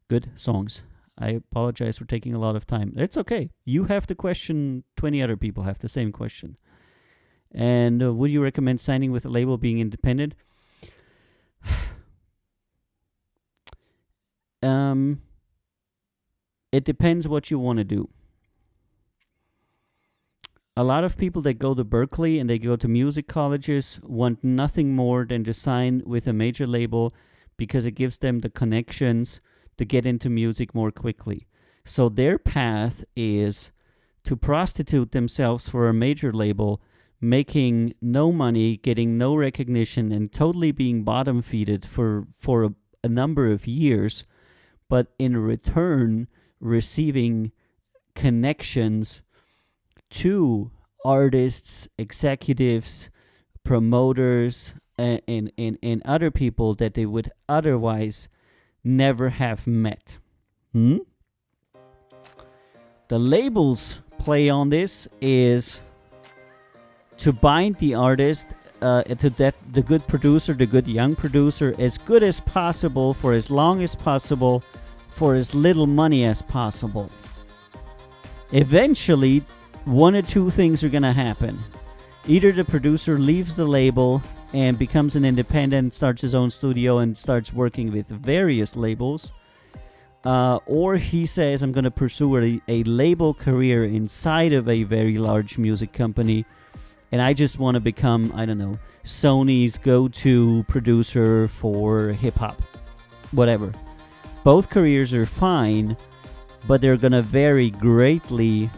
good songs. I apologize for taking a lot of time. It's okay. You have the question. 20 other people have the same question. And would you recommend signing with a label, being independent? It depends what you want to do. A lot of people that go to Berkeley and they go to music colleges want nothing more than to sign with a major label because it gives them the connections to get into music more quickly. So their path is to prostitute themselves for a major label, making no money, getting no recognition, and totally being bottom-feeded for a number of years, but in return receiving connections to artists, executives, promoters, and other people that they would otherwise never have met. The label's play on this is to bind the artist to the good producer, the good young producer, as good as possible for as long as possible, for as little money as possible. Eventually, one or two things are going to happen. Either the producer leaves the label and becomes an independent, starts his own studio and starts working with various labels, or he says, I'm going to pursue a label career inside of a very large music company, and I just want to become, I don't know, Sony's go-to producer for hip-hop. Whatever. Both careers are fine, but they're going to vary greatly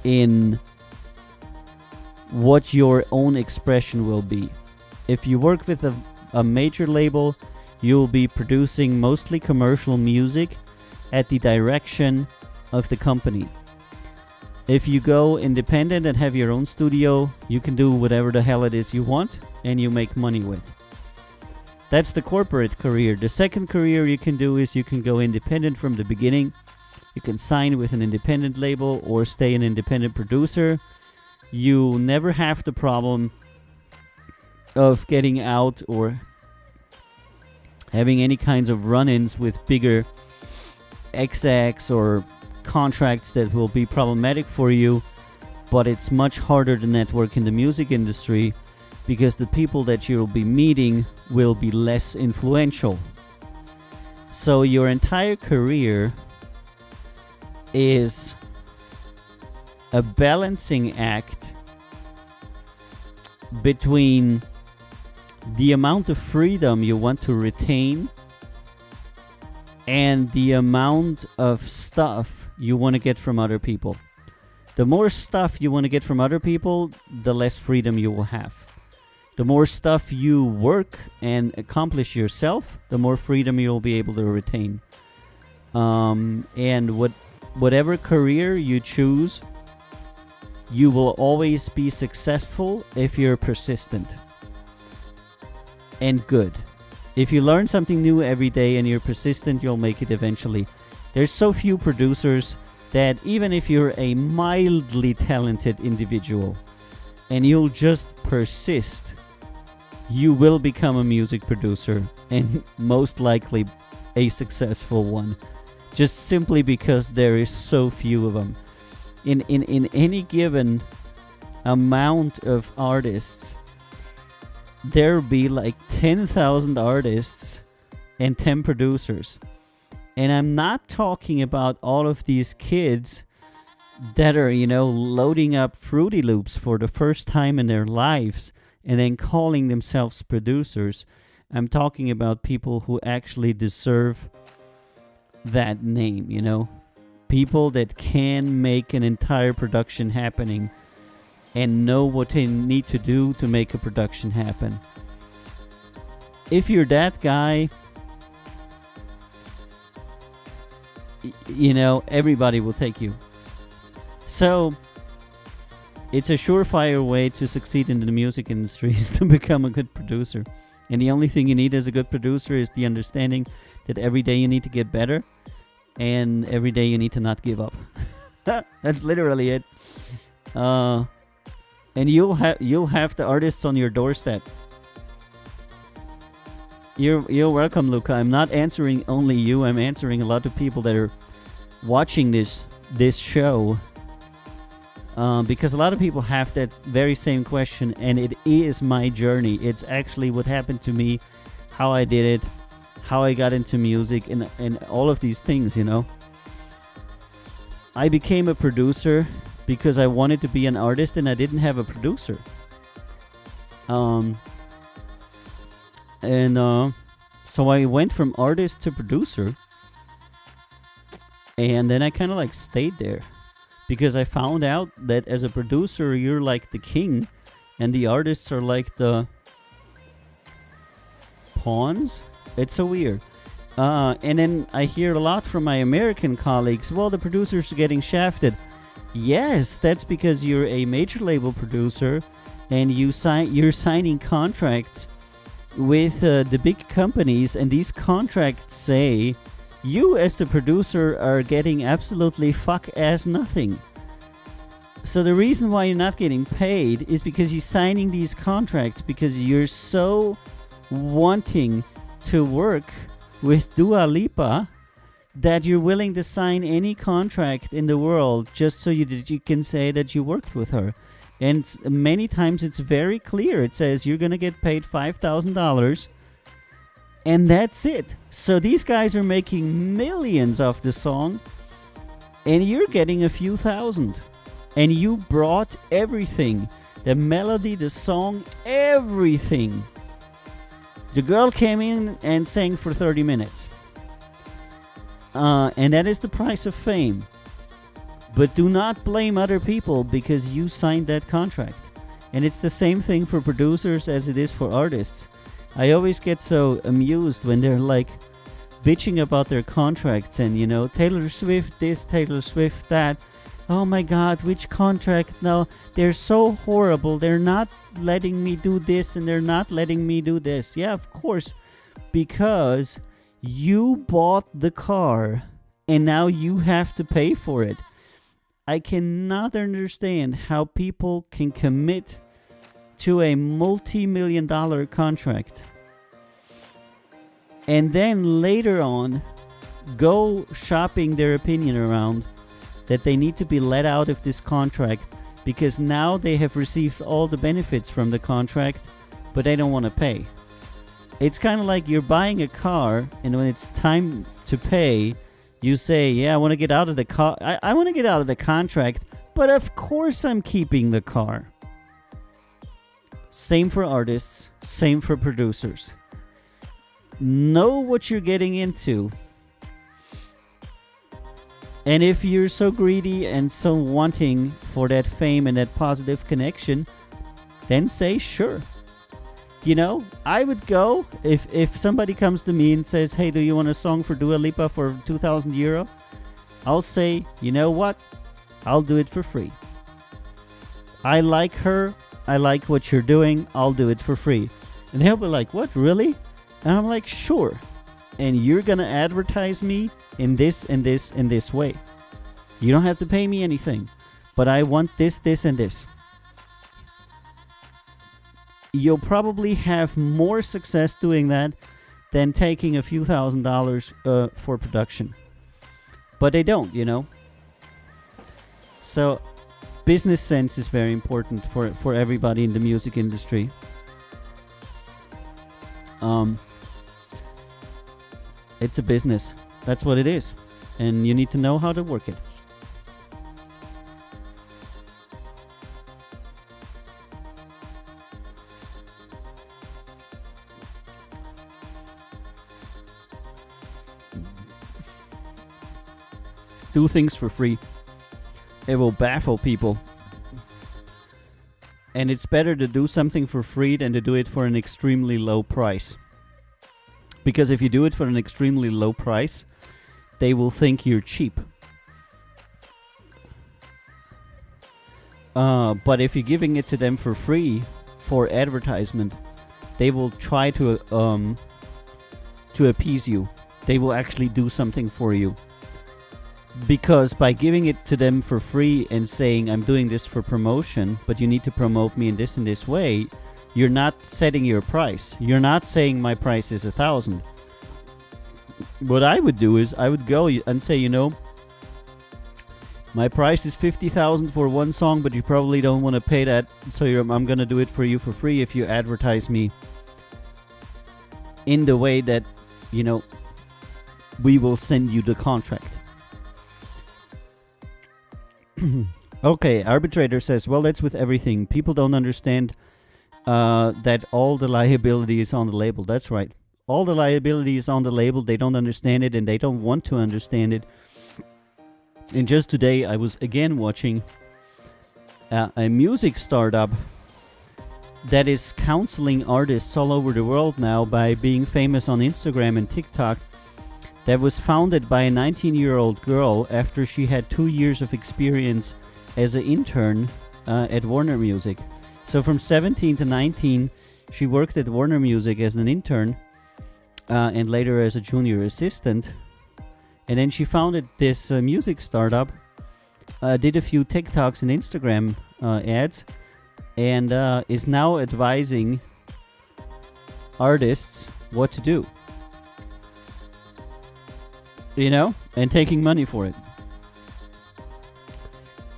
in what your own expression will be. If you work with a major label, you'll be producing mostly commercial music at the direction of the company. If you go independent and have your own studio, you can do whatever the hell it is you want and you make money with. That's the corporate career. The second career you can do is you can go independent from the beginning. You can sign with an independent label or stay an independent producer. You never have the problem of getting out or having any kinds of run-ins with bigger execs or contracts that will be problematic for you, but it's much harder to network in the music industry because the people that you'll be meeting will be less influential. So your entire career is a balancing act between the amount of freedom you want to retain and the amount of stuff you want to get from other people. The more stuff you want to get from other people, the less freedom you will have. The more stuff you work and accomplish yourself, the more freedom you'll be able to retain. And whatever career you choose, you will always be successful if you're persistent and good. If you learn something new every day and you're persistent, you'll make it eventually. There's so few producers that even if you're a mildly talented individual and you'll just persist, you will become a music producer, and most likely a successful one, just simply because there is so few of them. In any given amount of artists, there'll be like 10,000 artists and 10 producers. And I'm not talking about all of these kids that are, loading up Fruity Loops for the first time in their lives and then calling themselves producers. I'm talking about people who actually deserve that name, People that can make an entire production happening and know what they need to do to make a production happen. If you're that guy, everybody will take you. So, it's a surefire way to succeed in the music industry is to become a good producer. And the only thing you need as a good producer is the understanding that every day you need to get better and every day you need to not give up. That's literally it. And you'll have the artists on your doorstep. You're welcome, Luca. I'm not answering only you. I'm answering a lot of people that are watching this show. Because a lot of people have that very same question, and it is my journey. It's actually what happened to me, how I did it, how I got into music, and all of these things, you know. I became a producer because I wanted to be an artist and I didn't have a producer. So I went from artist to producer, and then I kind of like stayed there because I found out that as a producer you're like the king and the artists are like the pawns. It's so weird. And then I hear a lot from my American colleagues, well, the producers are getting shafted. Yes, that's because you're a major label producer and you're signing contracts with the big companies, and these contracts say you as the producer are getting absolutely fuck-ass nothing. So the reason why you're not getting paid is because you're signing these contracts because you're so wanting to work with Dua Lipa that you're willing to sign any contract in the world just so you can say that you worked with her. And many times it's very clear. It says you're going to get paid $5,000 and that's it. So these guys are making millions off the song and you're getting a few thousand. And you brought everything. The melody, the song, everything. The girl came in and sang for 30 minutes. And that is the price of fame. But do not blame other people because you signed that contract. And it's the same thing for producers as it is for artists. I always get so amused when they're like bitching about their contracts and, you know, Taylor Swift this, Taylor Swift that. Oh my God, which contract? No, they're so horrible. They're not letting me do this and they're not letting me do this. Yeah, of course. Because you bought the car and now you have to pay for it. I cannot understand how people can commit to a multi-million-dollar contract and then later on go shopping their opinion around that they need to be let out of this contract because now they have received all the benefits from the contract, but they don't want to pay. It's kind of like you're buying a car, and when it's time to pay, you say, yeah, I want to get out of the car. I want to get out of the contract, but of course I'm keeping the car. Same for artists, same for producers. Know what you're getting into. And if you're so greedy and so wanting for that fame and that positive connection, then say sure. You know, I would go if somebody comes to me and says, hey, do you want a song for Dua Lipa for 2,000 euro? I'll say, you know what? I'll do it for free. I like her. I like what you're doing. I'll do it for free. And they'll be like, what, really? And I'm like, sure. And you're going to advertise me in this and this and this way. You don't have to pay me anything, but I want this, this, and this. You'll probably have more success doing that than taking a few $1,000s for production. But they don't, you know. So business sense is very important for everybody in the music industry. It's a business. That's what it is. And you need to know how to work it. Do things for free. It will baffle people. And it's better to do something for free than to do it for an extremely low price. Because if you do it for an extremely low price, they will think you're cheap. But if you're giving it to them for free for advertisement, they will try to appease you. They will actually do something for you. Because by giving it to them for free and saying, I'm doing this for promotion, but you need to promote me in this and this way, You're not setting your price. You're not saying my price is 1,000. What I would do is I would go and say, my price is 50,000 for one song, but you probably don't want to pay that, so I'm gonna do it for you for free if you advertise me in the way that, we will send you the contract. Okay, arbitrator says, well, that's with everything. People don't understand that all the liability is on the label. That's right. All the liability is on the label. They don't understand it, and they don't want to understand it. And just today, I was again watching a music startup that is counseling artists all over the world now by being famous on Instagram and TikTok, that was founded by a 19-year-old girl after she had 2 years of experience as an intern at Warner Music. So from 17 to 19, she worked at Warner Music as an intern and later as a junior assistant. And then she founded this music startup, did a few TikToks and Instagram ads, and is now advising artists what to do. And taking money for it.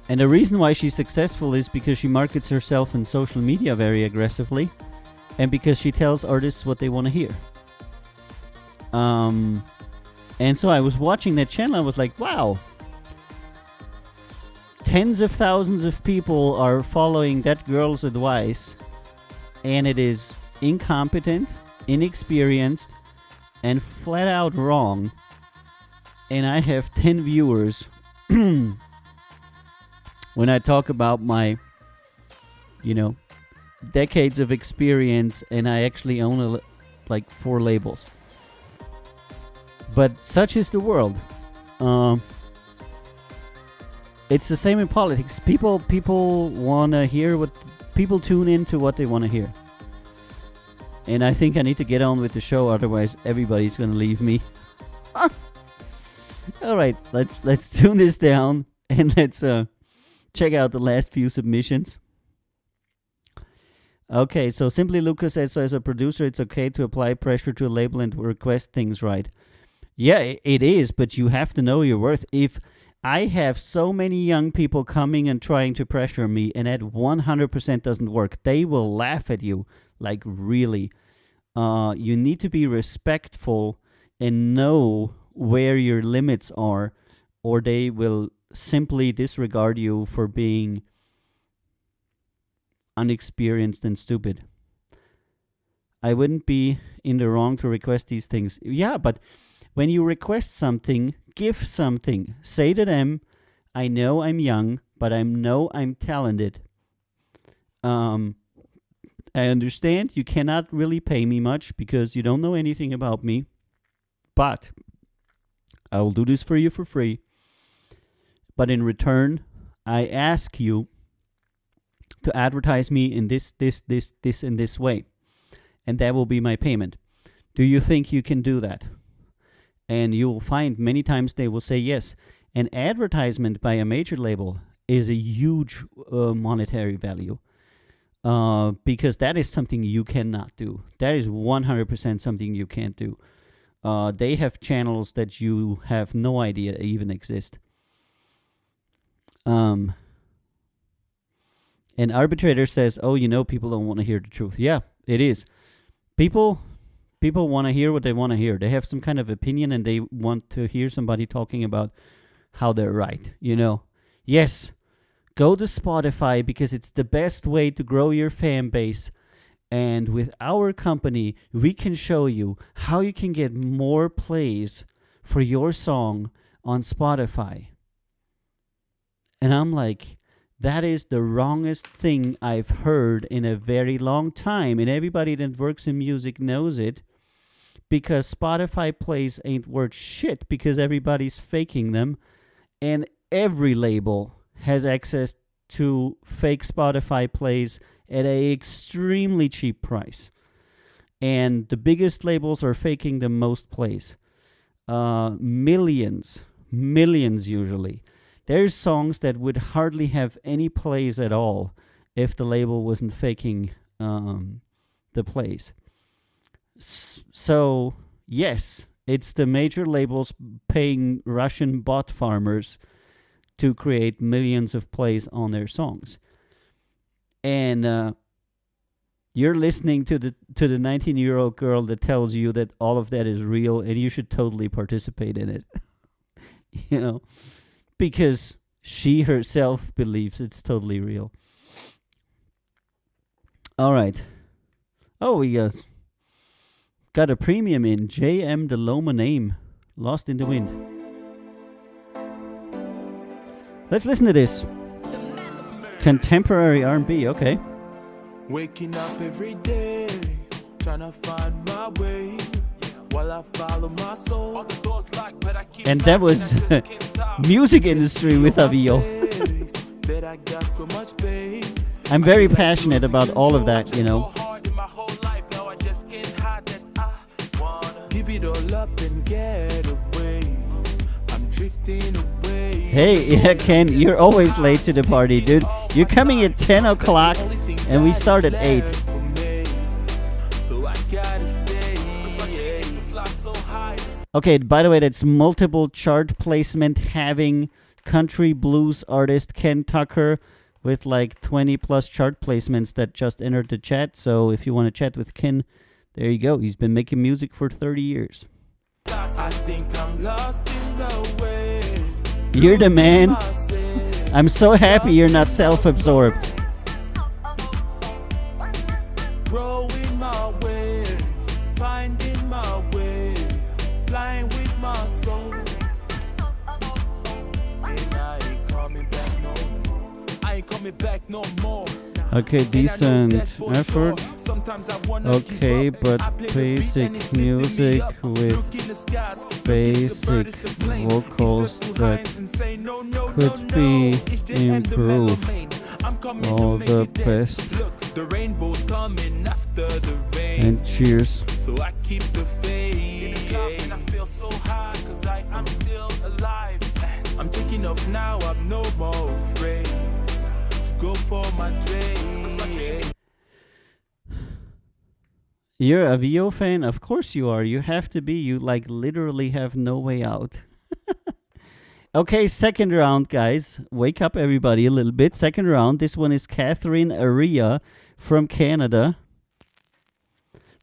And the reason why she's successful is because she markets herself in social media very aggressively, and because she tells artists what they want to hear. And so I was watching that channel, I was like, wow. Tens of thousands of people are following that girl's advice, and it is incompetent, inexperienced, and flat out wrong. And I have 10 viewers when I talk about my, decades of experience, and I actually own 4 labels. But such is the world. It's the same in politics. People want to hear people tune into what they want to hear. And I think I need to get on with the show, otherwise everybody's going to leave me. All right, let's tune this down and let's check out the last few submissions. Okay, so Simply Lucas says, so as a producer, it's okay to apply pressure to a label and request things right. Yeah, it is, but you have to know your worth. If I have so many young people coming and trying to pressure me, and that 100% doesn't work, they will laugh at you, really. You need to be respectful and know where your limits are, or they will simply disregard you for being unexperienced and stupid. I wouldn't be in the wrong to request these things. Yeah, but when you request something, give something. Say to them, I know I'm young, but I know I'm talented. I understand you cannot really pay me much because you don't know anything about me, but I will do this for you for free. But in return, I ask you to advertise me in this, and this way. And that will be my payment. Do you think you can do that? And you will find many times they will say yes. An advertisement by a major label is a huge monetary value. Because that is something you cannot do. That is 100% something you can't do. They have channels that you have no idea even exist. An arbitrator says, oh, people don't want to hear the truth. Yeah, it is. People want to hear what they want to hear. They have some kind of opinion and they want to hear somebody talking about how they're right. Yes, go to Spotify because it's the best way to grow your fan base. And with our company, we can show you how you can get more plays for your song on Spotify. And I'm like, that is the wrongest thing I've heard in a very long time. And everybody that works in music knows it. Because Spotify plays ain't worth shit because everybody's faking them. And every label has access to fake Spotify plays at an extremely cheap price. And the biggest labels are faking the most plays. Millions usually. There's songs that would hardly have any plays at all if the label wasn't faking the plays. So, yes, it's the major labels paying Russian bot farmers to create millions of plays on their songs. And you're listening to the 19-year-old girl that tells you that all of that is real and you should totally participate in it. You know, because she herself believes it's totally real. All right. Oh, we got a premium in. JM the Loma name. Lost in the Wind. Let's listen to this. Contemporary R&B, okay. Waking up every day, trying to find my way, while I follow my soul. All the doors locked, but I keep and that was music industry with AViiO. I'm very passionate about all of that, you know. Give it all up and get away. I'm drifting away. Hey, yeah, Ken, you're always late to the party, dude. You're coming at 10 o'clock and we start at 8. Okay, by the way, that's multiple chart placement having country blues artist Ken Tucker with like 20 plus chart placements that just entered the chat. So if you want to chat with Ken, there you go. He's been making music for 30 years. I think I'm lost in the way. You're the man. I'm so happy you're not self-absorbed. Growing my way, finding my way, flying with my soul. And I ain't coming back no more. I ain't coming back no more. Okay, decent effort. Okay, but basic music with basic vocals that could be improved. All the best. And cheers. So I keep the faith. And I feel so high cause I'm still alive. I'm taking off now, I'm no more afraid. Go for my day. You're a AViiO fan? Of course you are. You have to be. You like literally have no way out. Okay, second round, guys. Wake up everybody a little bit. Second round. This one is Catherine Aria from Canada.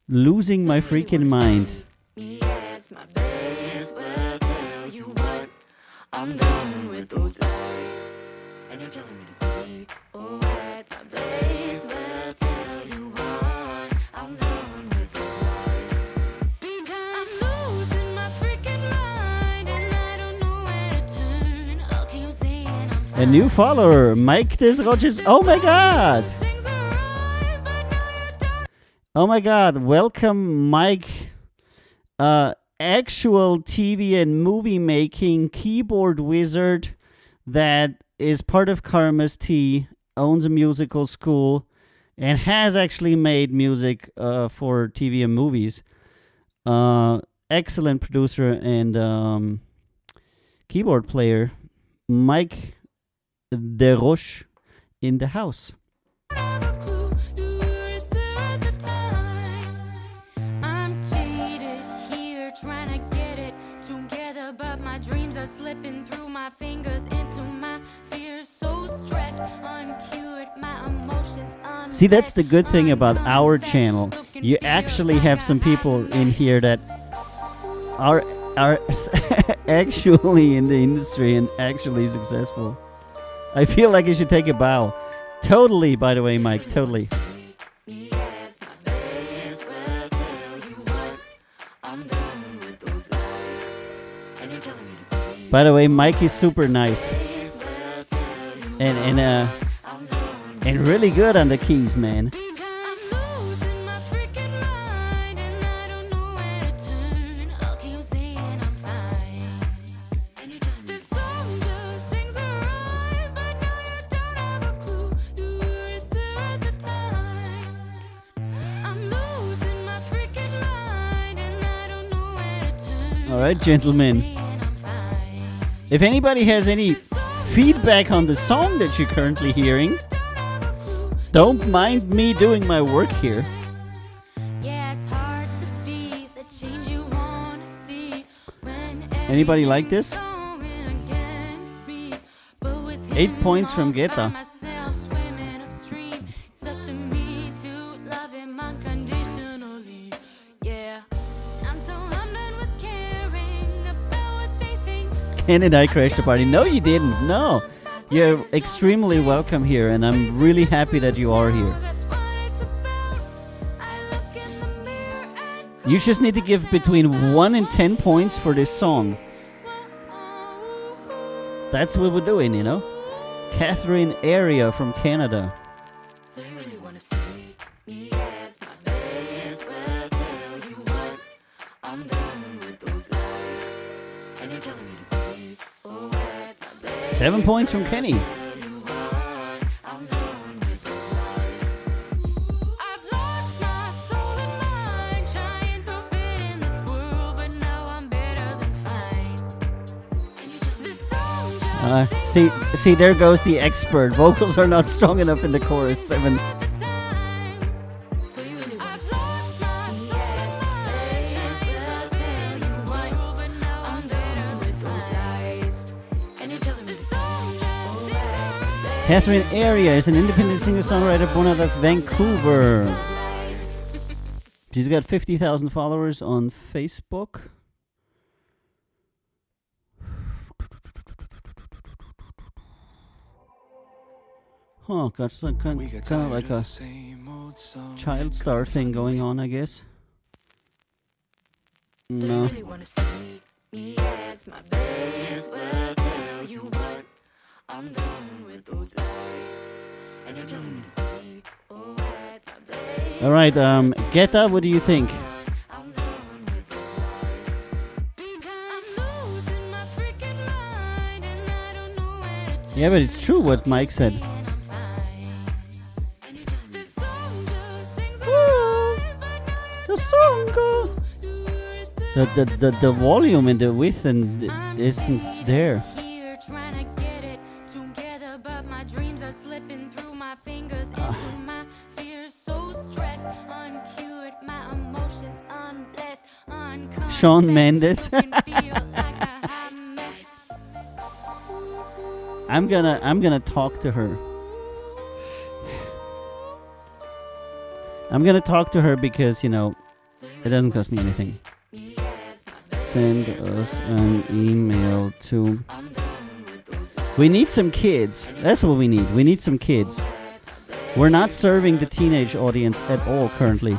Losing my freaking mind. Yes, my best will tell you what. I'm done with those lies. And you're telling me to be alright. My best will tell you why. I'm done with those lies. Because I'm losing my freaking mind. And I don't know where to turn. I'll keep saying I'm fine. A new follower, Mike Desroches. Oh my god! Oh my god, welcome Mike. Actual TV and movie making keyboard wizard that is part of Karma's Tea, owns a musical school, and has actually made music for TV and movies. Excellent producer and keyboard player, Mike Desroches in the house. Slipping through my fingers into my fears, so stressed, uncured, my emotions. See, that's the good thing about our channel. You actually have some people in here that are actually in the industry and actually successful. I feel like you should take a bow. Totally, by the way, Mike, totally. By the way, Mike is super nice and really good on the keys, man. All right, gentlemen. If anybody has any feedback on the song that you're currently hearing, don't mind me doing my work here. Anybody like this? 8 points from Geta. Ken and I crashed the party. No, you didn't. No. You're extremely welcome here, and I'm really happy that you are here. You just need to give between 1 and 10 points for this song. That's what we're doing, you know? Catherine Area from Canada. Seven points from Kenny. See, there goes the expert. Vocals are not strong enough in the chorus. 7. Catherine Area is an independent singer-songwriter born out of Vancouver. She's got 50,000 followers on Facebook. Huh, got kind of like a child star thing going on, I guess. No. All right, Geta, what do you think? Yeah, but it's true what Mike said. The song, the volume and the width and isn't there. Shawn Mendes. I'm gonna talk to her. I'm gonna talk to her because, you know, it doesn't cost me anything. Send us an email to... We need some kids. That's what we need. We need some kids. We're not serving the teenage audience at all currently.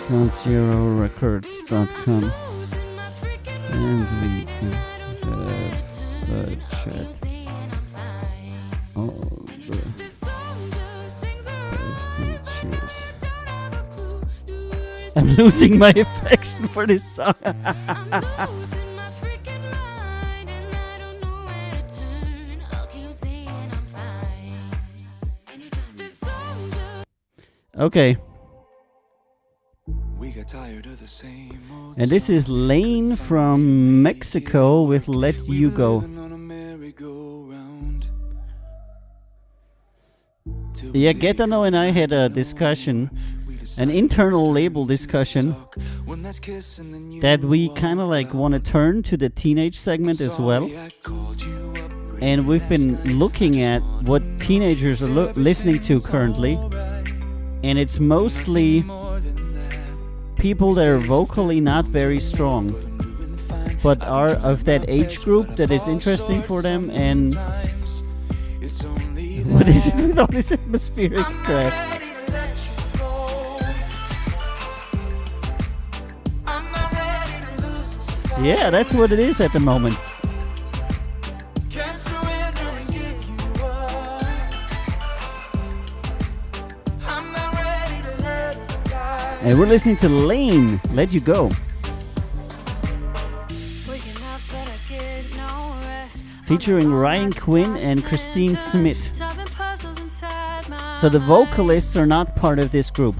ZeroRecords.com. And we can have the chat. Oh, I'm losing my affection for this song. Okay. And this is Lane from Mexico with Let You Go. Yeah, Gaetano and I had a discussion, an internal label discussion, that we kind of like want to turn to the teenage segment as well. And we've been looking at what teenagers are listening to currently. And it's mostly people that are vocally not very strong, but are of that age group that is interesting for them. And what is it with all this atmospheric crap? Yeah, that's what it is at the moment. And we're listening to Lane, Let You Go. Featuring Ryan Quinn and Christine Smith. So the vocalists are not part of this group.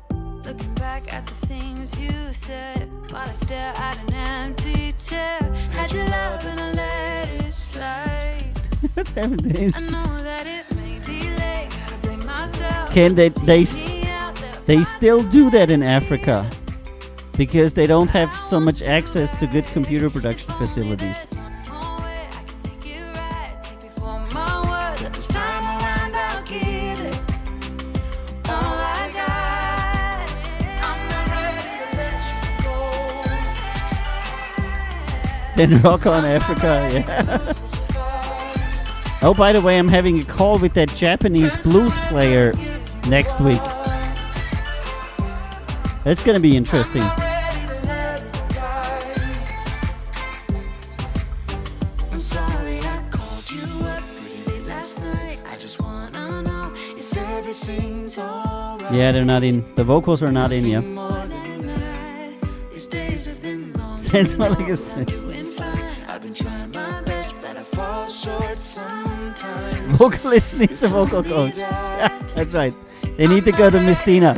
Looking back at the things you said, while I stare at an empty chair. Had your love and I let it slide. I know that it may be late, gotta blame myself. Can they still do that in Africa? because they don't have so much access to good computer production facilities. Then Rock on Africa, yeah. Oh, by the way, I'm having a call with that Japanese blues player next week. That's gonna be interesting. I'm sorry I called you up pretty late last night. I just wanna know if everything's alright. Yeah, they're not in. The vocals are not in yet. These days have been long. Sounds more like a sing. I've been trying my best, but I fall short sometimes. Vocalist needs a vocal coach. Yeah, that's right. They need to go to Mistina.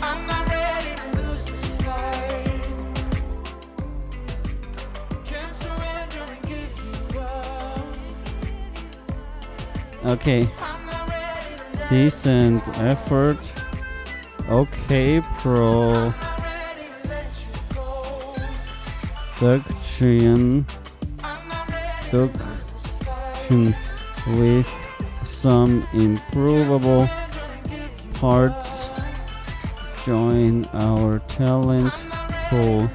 I'm not ready to lose this fight. Can't surrender and give you up. Okay. I'm not ready to let Decent effort. Okay, pro. Production with some improvable parts. Join our talent pool.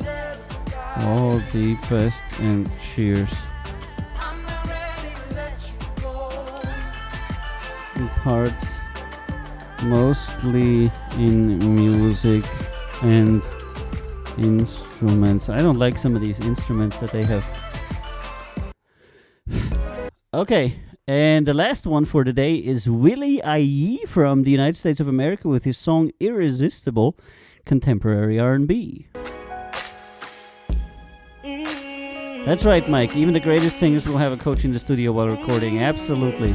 All the best and cheers. Parts mostly in music and instruments. I don't like some of these instruments that they have. Okay, and the last one for today is Willie AViiiO from the United States of America with his song Irresistible, contemporary R&B. That's right, Mike. Even the greatest singers will have a coach in the studio while recording. Absolutely.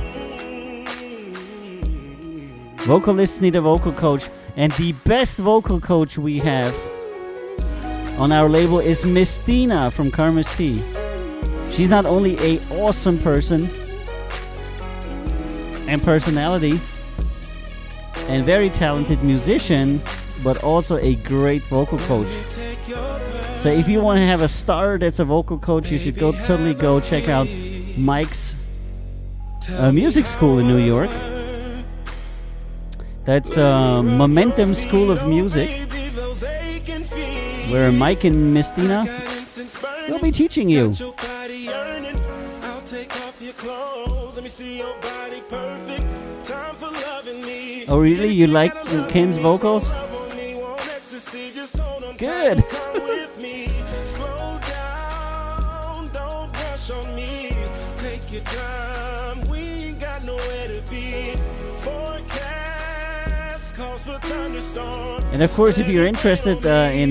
Vocalists need a vocal coach, and the best vocal coach we have on our label is Mistina from Karma's Tea. She's not only a awesome person and personality and very talented musician, but also a great vocal coach. So if you want to have a star that's a vocal coach, you should totally go check out Mike's music school in New York. That's Momentum School of Music, where Mike and Mistina will be teaching you. Oh really? You like Ken's vocals? Good. And of course, if you're interested in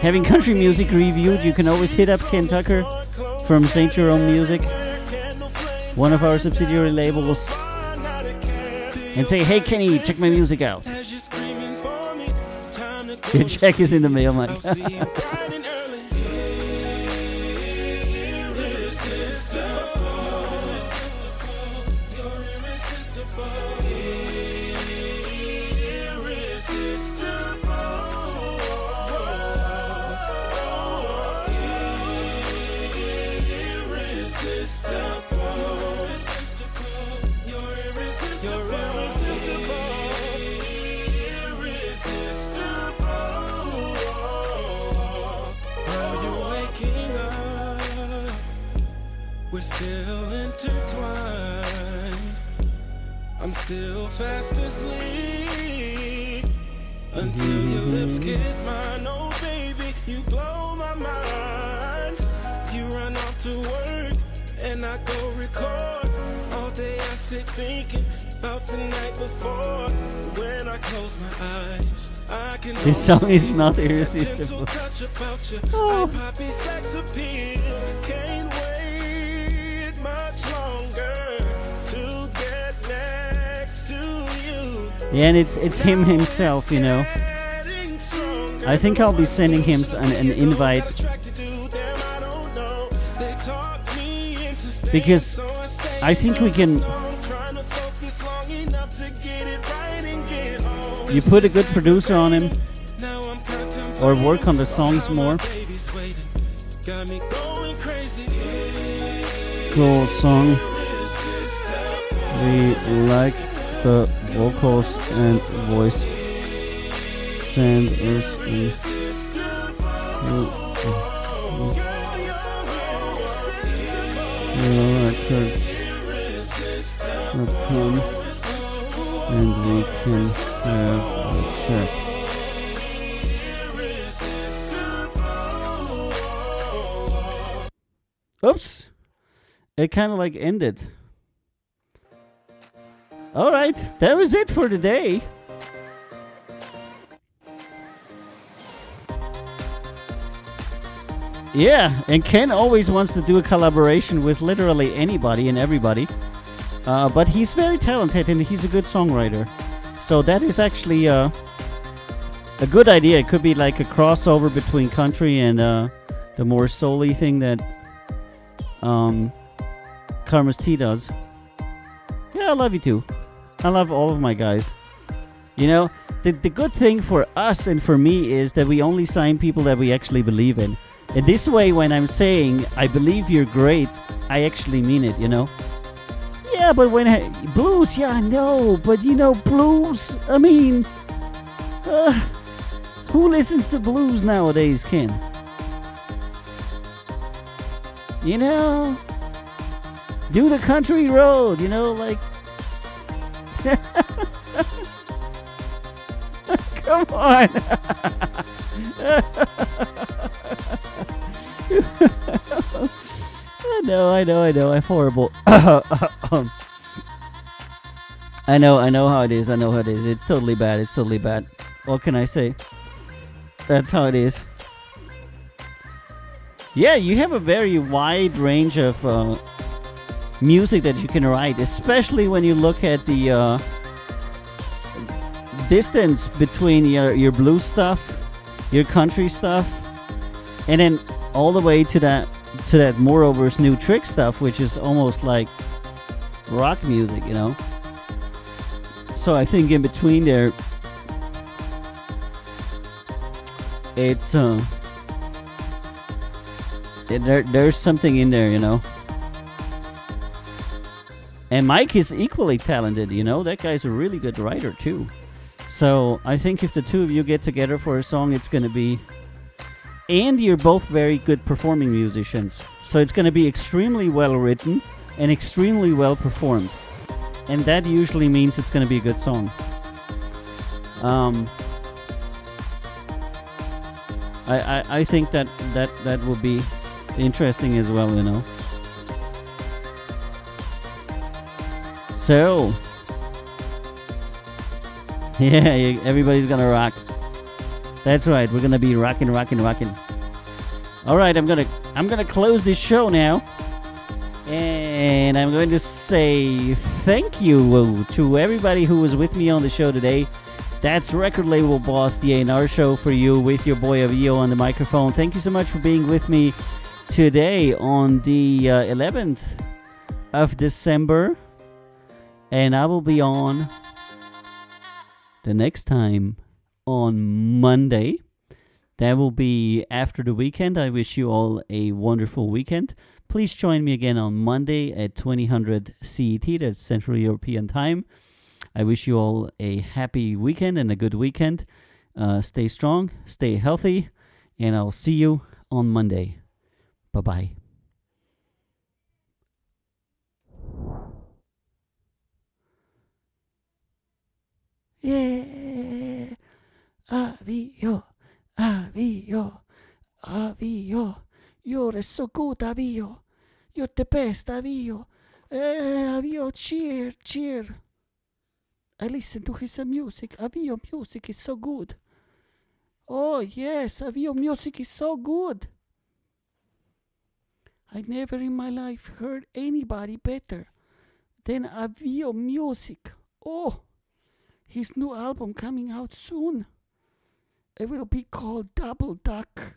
having country music reviewed, you can always hit up Ken Tucker from St. Jerome Music, one of our subsidiary labels, and say, hey Kenny, check my music out. Your check is in the mail, man. We're still intertwined. I'm still fast asleep until your lips kiss mine. Oh baby, you blow my mind. You run off to work and I go record. All day I sit thinking about the night before. When I close my eyes, I can. This song is not irresistible. Oh. Sex appeal. Can't wait much longer to get next to you. Yeah, and it's him himself, you know. I think I'll be sending him an invite, because I think we can you put a good producer on him, or work on the songs more. Cool song. We like the vocals and voice. Send us records.com and we can have a check. Oops! It kind of like ended. Alright, that was it for today. Yeah, and Ken always wants to do a collaboration with literally anybody and everybody. But he's very talented and he's a good songwriter. So that is actually a good idea. It could be like a crossover between country and the more soul-y thing that Karma's T does. Yeah, I love you too. I love all of my guys. You know, the good thing for us and for me is that we only sign people that we actually believe in. And this way, when I'm saying, I believe you're great, I actually mean it, you know? Yeah, but when blues, yeah, I know, but you know, blues, I mean, who listens to blues nowadays, Ken? You know, do the country road, you know, like, come on. I know, I'm horrible. I know how it is. It's totally bad. What can I say? That's how it is. Yeah, you have a very wide range of music that you can write, especially when you look at the distance between your blues stuff, your country stuff, and then all the way to that Moreover's New Trick stuff, which is almost like rock music, you know. So I think in between there, it's there's something in there, you know. And Mike is equally talented, you know. That guy's a really good writer too. So I think if the two of you get together for a song, it's gonna be. And you're both very good performing musicians. So it's going to be extremely well written and extremely well performed. And that usually means it's going to be a good song. I think that will be interesting as well, you know. So, yeah, everybody's going to rock. That's right, we're gonna be rocking. All right, I'm gonna close this show now, and I'm going to say thank you to everybody who was with me on the show today. That's record label boss, the A&R show for you, with your boy AViiO on the microphone. Thank you so much for being with me today on the 11th of December, and I will be on the next time on Monday. That will be after the weekend. I wish you all a wonderful weekend. Please join me again on Monday at 2000 CET, that's Central European Time. I wish you all a happy weekend and a good weekend. Stay strong, stay healthy, and I'll see you on Monday. Bye-bye. Yeah. AViiO. You're so good, AViiO. You're the best, AViiO. AViiO, cheer. I listen to his music. AViiO music is so good. Oh, yes, AViiO music is so good. I never in my life heard anybody better than AViiO music. Oh, his new album coming out soon. It will be called Double Duck.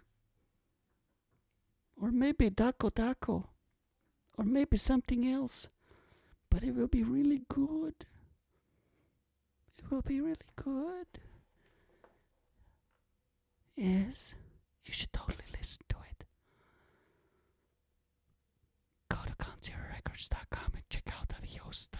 Or maybe Daco. Or maybe something else. But it will be really good. It will be really good is you should totally listen to it. Go to ConZeroRecords.com and check out AViiO stuff.